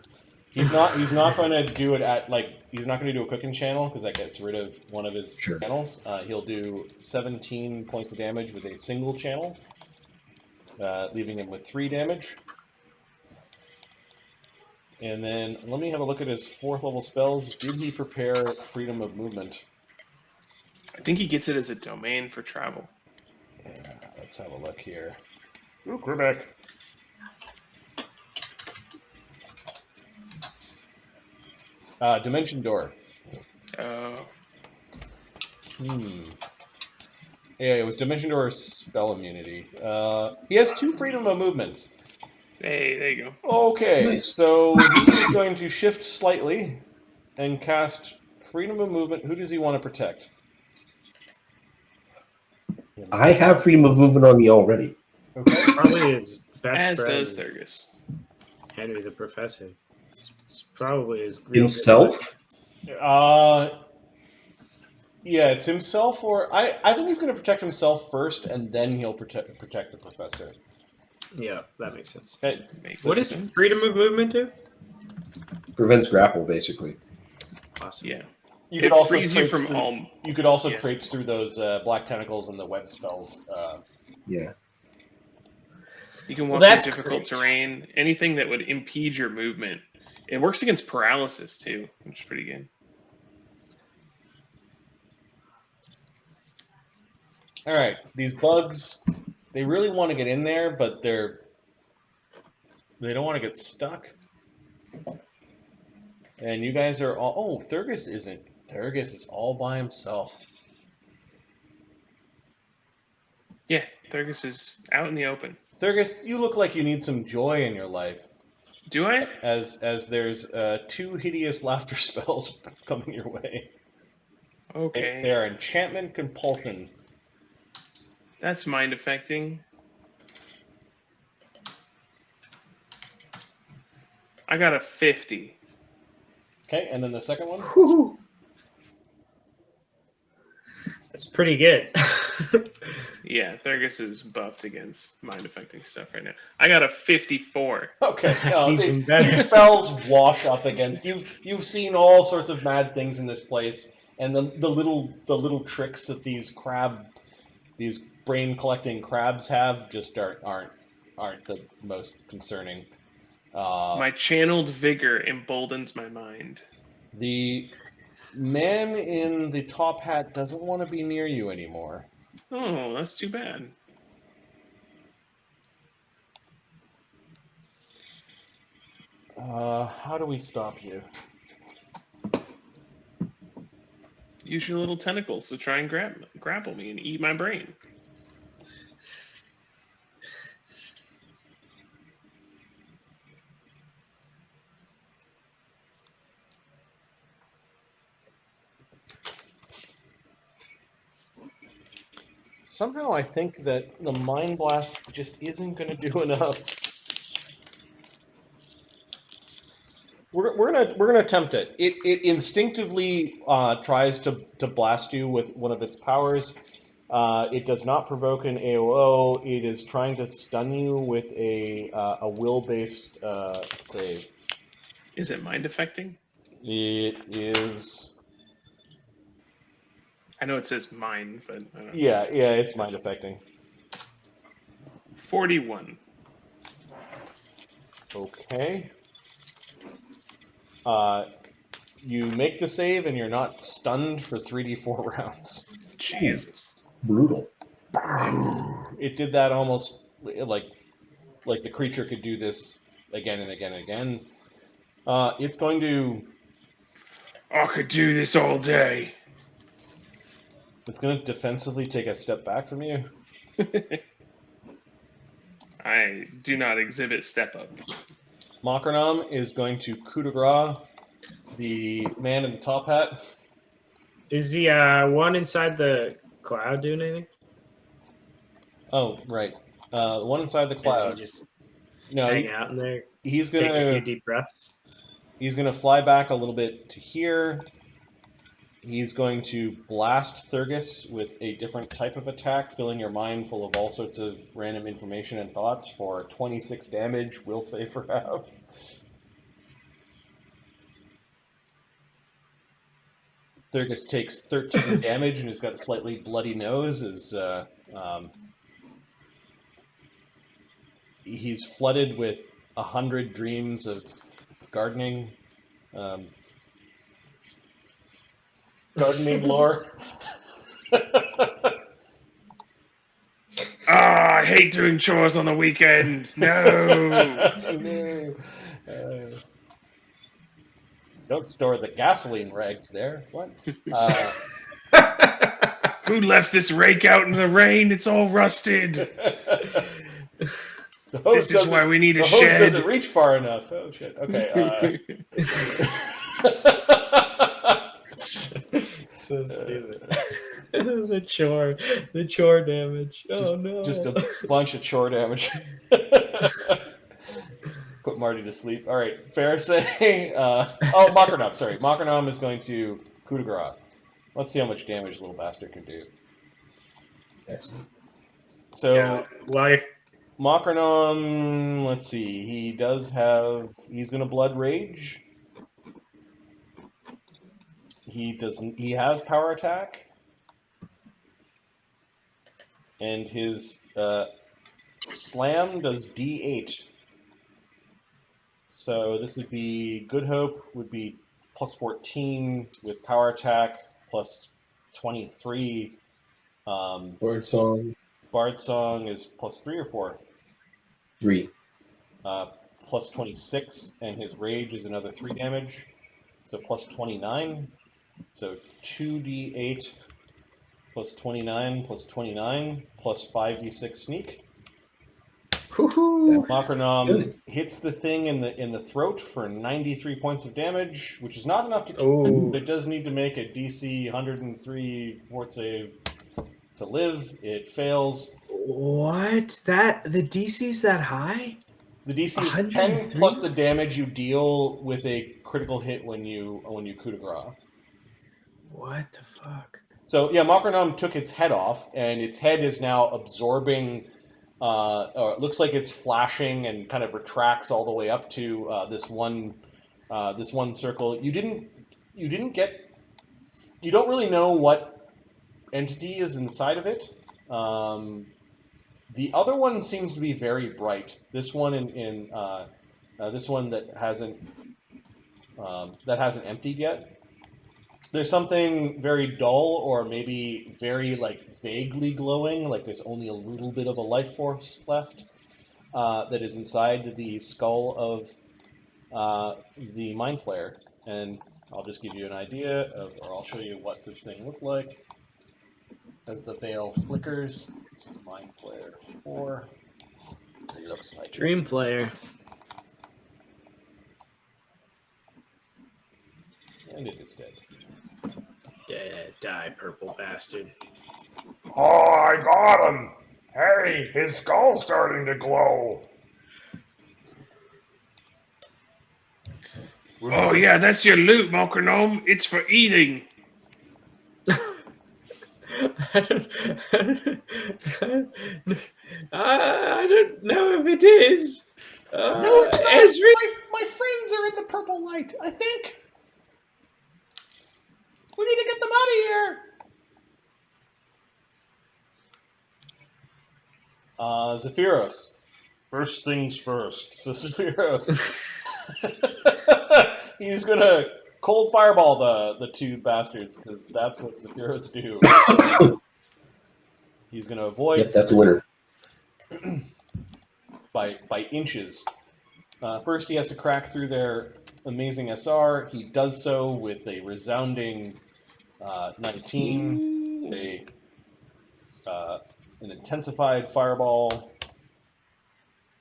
He's not going to do it at, he's not going to do a cooking channel, because that gets rid of one of his channels. He'll do 17 points of damage with a single channel, leaving him with 3 damage. And then, let me have a look at his 4th level spells. Did he prepare Freedom of Movement? I think he gets it as a domain for travel. Yeah, let's have a look here. Ooh, Quebec. Dimension Door. Oh. Yeah, it was Dimension Door spell immunity. He has 2 Freedom of Movements. Hey, there you go. Okay, Nice. so he is going to shift slightly and cast Freedom of Movement. Who does he want to protect? I have freedom of movement on me already. Okay. Probably his best As friend, does Thurgus. Henry the Professor. It's probably his real Himself? Yeah, it's himself, or I think he's going to protect himself first, and then he'll protect the professor. Yeah, that makes sense. Okay. What does freedom of movement do? Prevents grapple, basically. Awesome. Yeah. You could It also frees you traipse from through, all. You could also yeah. traipse through those black tentacles and the web spells. Yeah. You can walk that's through difficult great. terrain, anything that would impede your movement. It works against paralysis too, which is pretty good. All right, these bugs, they really want to get in there, but they don't want to get stuck. And you guys are all. Oh, Thurgus isn't. Thurgus is all by himself. Yeah, Thurgus is out in the open. Thurgus, you look like you need some joy in your life. Do I? As there's 2 hideous laughter spells coming your way. Okay. They are enchantment compulsion. That's mind affecting. I got a 50. Okay, and then the second one. Whew. That's pretty good. Yeah, Thurgus is buffed against mind affecting stuff right now. I got a 54. Okay, That's even better. These spells wash up against you've seen all sorts of mad things in this place, and the little tricks that these brain collecting crabs have just aren't the most concerning. My channeled vigor emboldens my mind. The man in the top hat doesn't want to be near you anymore. Oh, that's too bad. How do we stop you? Use your little tentacles to try and grapple me and eat my brain. Somehow I think that the Mind Blast just isn't going to do enough. We're gonna attempt it. It instinctively tries to blast you with one of its powers. It does not provoke an AOO. It is trying to stun you with a will-based save. Is it mind affecting? It is. I know it says mind, but I don't know. Yeah, it's mind affecting. 41. Okay. You make the save and you're not stunned for 3d4 rounds. Jesus. Brutal. It did that almost like the creature could do this again and again and again. It's going to. I could do this all day. It's going to defensively take a step back from you. I do not exhibit step up. Makranam is going to coup de grace the man in the top hat. Is the one inside the cloud doing anything? Oh, right. The one inside the Or cloud. is he just No, hang out in there, he's take a few gonna deep breaths? he's gonna fly back a little bit to here. He's going to blast Thurgus with a different type of attack, filling your mind full of all sorts of random information and thoughts for 26 damage. Will save for half. Thurgus takes 13 damage and has got a slightly bloody nose. He's flooded with 100 dreams of gardening. Gardening lore. I hate doing chores on the weekends. No. No. Don't store the gasoline rags there. What? Who left this rake out in the rain? It's all rusted. This is why we need a the hose shed. doesn't reach far enough. Oh shit. Okay. It's so stupid. the chore damage. Oh no! Just a bunch of chore damage. Put Marty to sleep. All right, Fairsay. Makernum. Sorry, Makernum is going to coup de grace. Let's see how much damage little bastard can do. Excellent. So, well, Makernum, let's see. He's going to Blood Rage. He has Power Attack. And his Slam does D8. So this would be Good Hope would be plus 14 with Power Attack plus 23. Bard Song. Bard Song is plus 3 or 4? 3. Plus 26, and his Rage is another 3 damage. So plus 29. So 2d8 plus 29 plus 29 plus 5d6 sneak. Makernum hits the thing in the throat for 93 points of damage, which is not enough to kill it, but it does need to make a DC 103 fort save to live. It fails. What? The DC's that high? The DC is 10 103? plus the damage you deal with a critical hit when you coup de grace. What the fuck? So yeah, Makernum took its head off, and its head is now absorbing. Or it looks like it's flashing and kind of retracts all the way up to this one circle. You don't really know what entity is inside of it. The other one seems to be very bright. This one this one that hasn't emptied yet. There's something very dull, or maybe very vaguely glowing, like there's only a little bit of a life force left that is inside the skull of the Mind Flayer. And I'll just give you an idea or I'll show you what this thing looked like as the veil flickers. This is Mind Flayer 4. It looks like Dream Flayer. And it is dead. Dead, die, purple bastard. Oh, I got him! Hey, his skull's starting to glow. Oh yeah, that's your loot, Makernum. It's for eating. I don't know if it is. No, it's not. Ezri- My friends are in the purple light, I think. We need to get them out of here. Zephyros. First things first. So Zephyros. He's gonna cold fireball the two bastards, because that's what Zephyros do. He's gonna avoid. Yep, that's a winner. by inches. First, he has to crack through their amazing SR. He does so with a resounding 19. An intensified fireball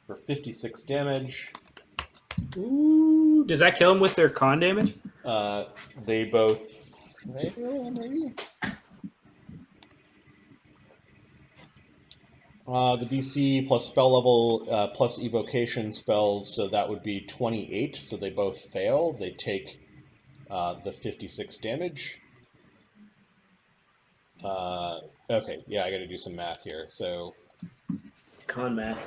for 56 damage. Ooh, does that kill him with their con damage? They both. Maybe. The DC plus spell level plus evocation spells, so that would be 28. So they both fail. They take the 56 damage. Okay, yeah, I got to do some math here. So Con math.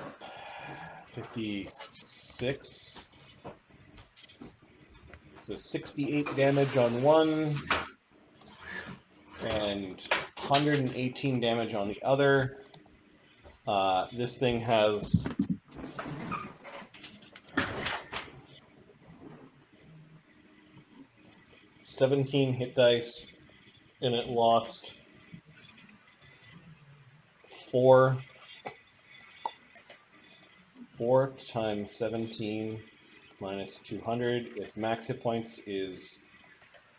56. So 68 damage on one, and 118 damage on the other. This thing has $17 hit dice, and it lost 4 times 17 minus 200. Its max hit points is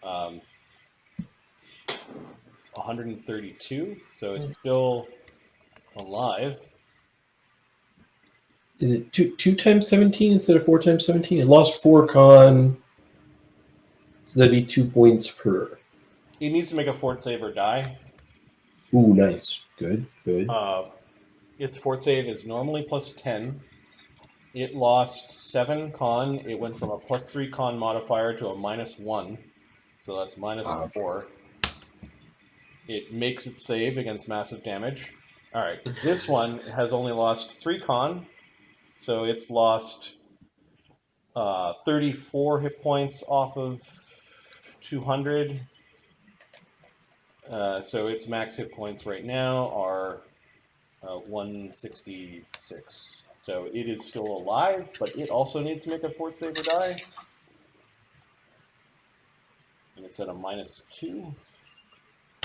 132, so it's still alive. Is it 2 times 17 instead of 4 times 17? It lost 4 con, so that'd be 2 points per. It needs to make a fort save or die. Ooh, nice. Good, good. Its fort save is normally +10. It lost 7 con. It went from a +3 con modifier to a -1. So that's -4. It makes its save against massive damage. Alright, this one has only lost 3 con. So it's lost 34 hit points off of 200. So its max hit points right now are 166. So it is still alive, but it also needs to make a fort save or die. And it's at a -2.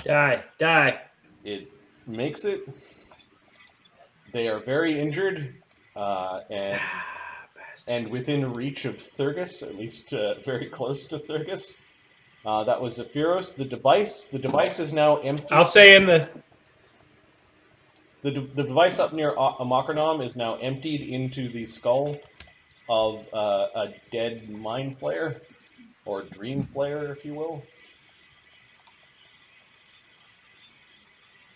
Die. It makes it. They are very injured, and within reach of Thurgus, at least very close to Thurgus. That was Zephyros. The device is now empty. I'll say in the device up near Amokronom is now emptied into the skull of a dead Mind Flayer, or Dream Flayer, if you will.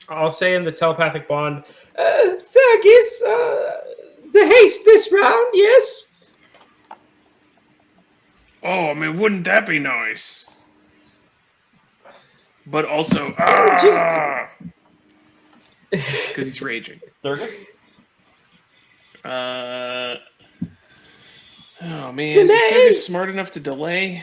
I'll say in the telepathic bond. Fergus, the haste this round, yes? Oh, I mean, wouldn't that be nice? But also, because he's raging. Thurgus? Oh man, Delay! is Thurgus smart enough to delay?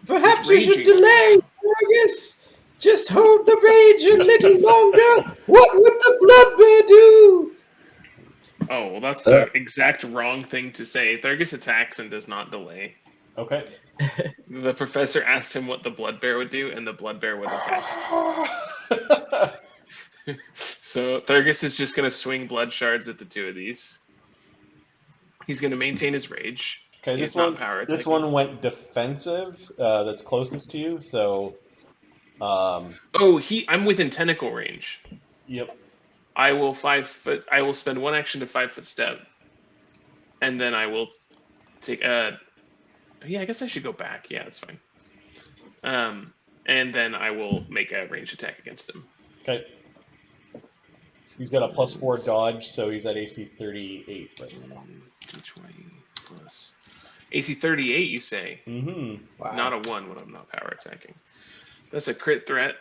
Perhaps He's you should raging. delay, Fergus. Just hold the rage a little longer. What would the blood bear do? Oh, well, that's the exact wrong thing to say. Thurgus attacks and does not delay. Okay. The professor asked him what the blood bear would do, and the blood bear would attack. So Thurgus is just going to swing blood shards at the two of these. He's going to maintain his rage. Okay, He's not power attacking. this one went defensive. That's closest to you, so. I'm within tentacle range. Yep. I will 5 foot. I will spend one action to 5 foot step, and then I will take. Yeah, I guess I should go back. Yeah, that's fine. And then I will make a ranged attack against him. Okay. He's got a +4 dodge, so he's at AC 38 right now. D20 plus AC 38. You say? Mm-hmm. Wow. Not a 1 when I'm not power attacking. That's a crit threat.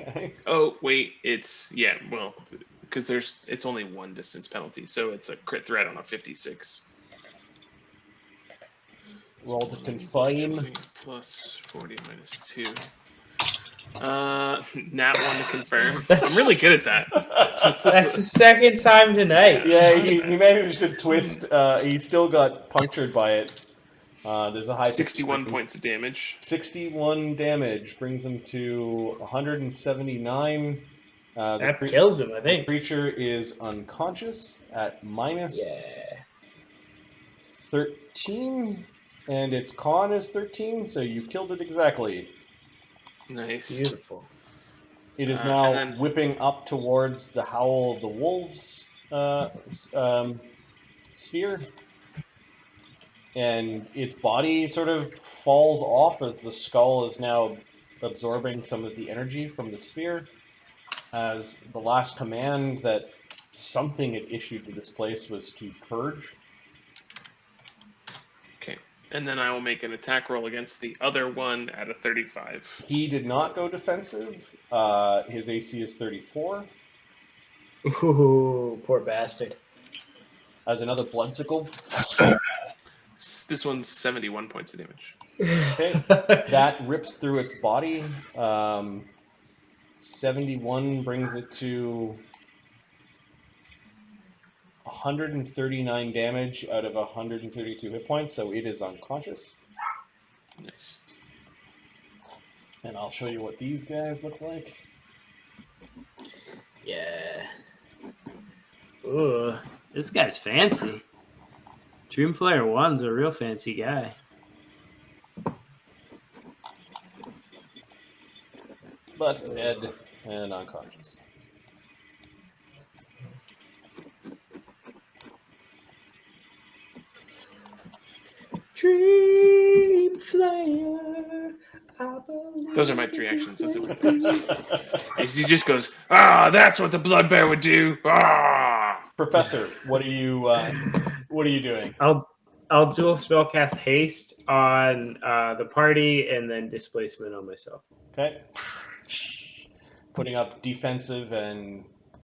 Okay. Oh wait, it's because it's only 1 distance penalty, so it's a crit threat on a 56. Roll to confine. 20 plus 40 minus 2. Nat 1 to confirm. I'm really good at that. That's the second time tonight. Yeah, he managed to twist. He still got punctured by it. There's a high 61 points of damage. 61 damage brings him to 179. That kills him, I The think. creature is unconscious at -13, and its con is 13, so you killed it exactly. Nice. Beautiful. It is now and then- whipping up towards the Howl of the Wolves sphere. And its body sort of falls off as the skull is now absorbing some of the energy from the sphere. As the last command that something it issued to this place was to purge. Okay. And then I will make an attack roll against the other one at a 35. He did not go defensive. His AC is 34. Ooh, poor bastard. As another bloodsicle. This one's 71 points of damage. Okay. That rips through its body. 71 brings it to 139 damage out of 132 hit points, so it is unconscious. Nice. And I'll show you what these guys look like. Yeah. Ooh, this guy's fancy. Dream Flayer 1's a real fancy guy. But dead and unconscious. Dream Flayer, Those are my 3 actions. That's it. He just goes, that's what the blood bear would do. Professor, what are you doing? I'll dual spellcast haste on the party and then displacement on myself. Okay. Putting up defensive and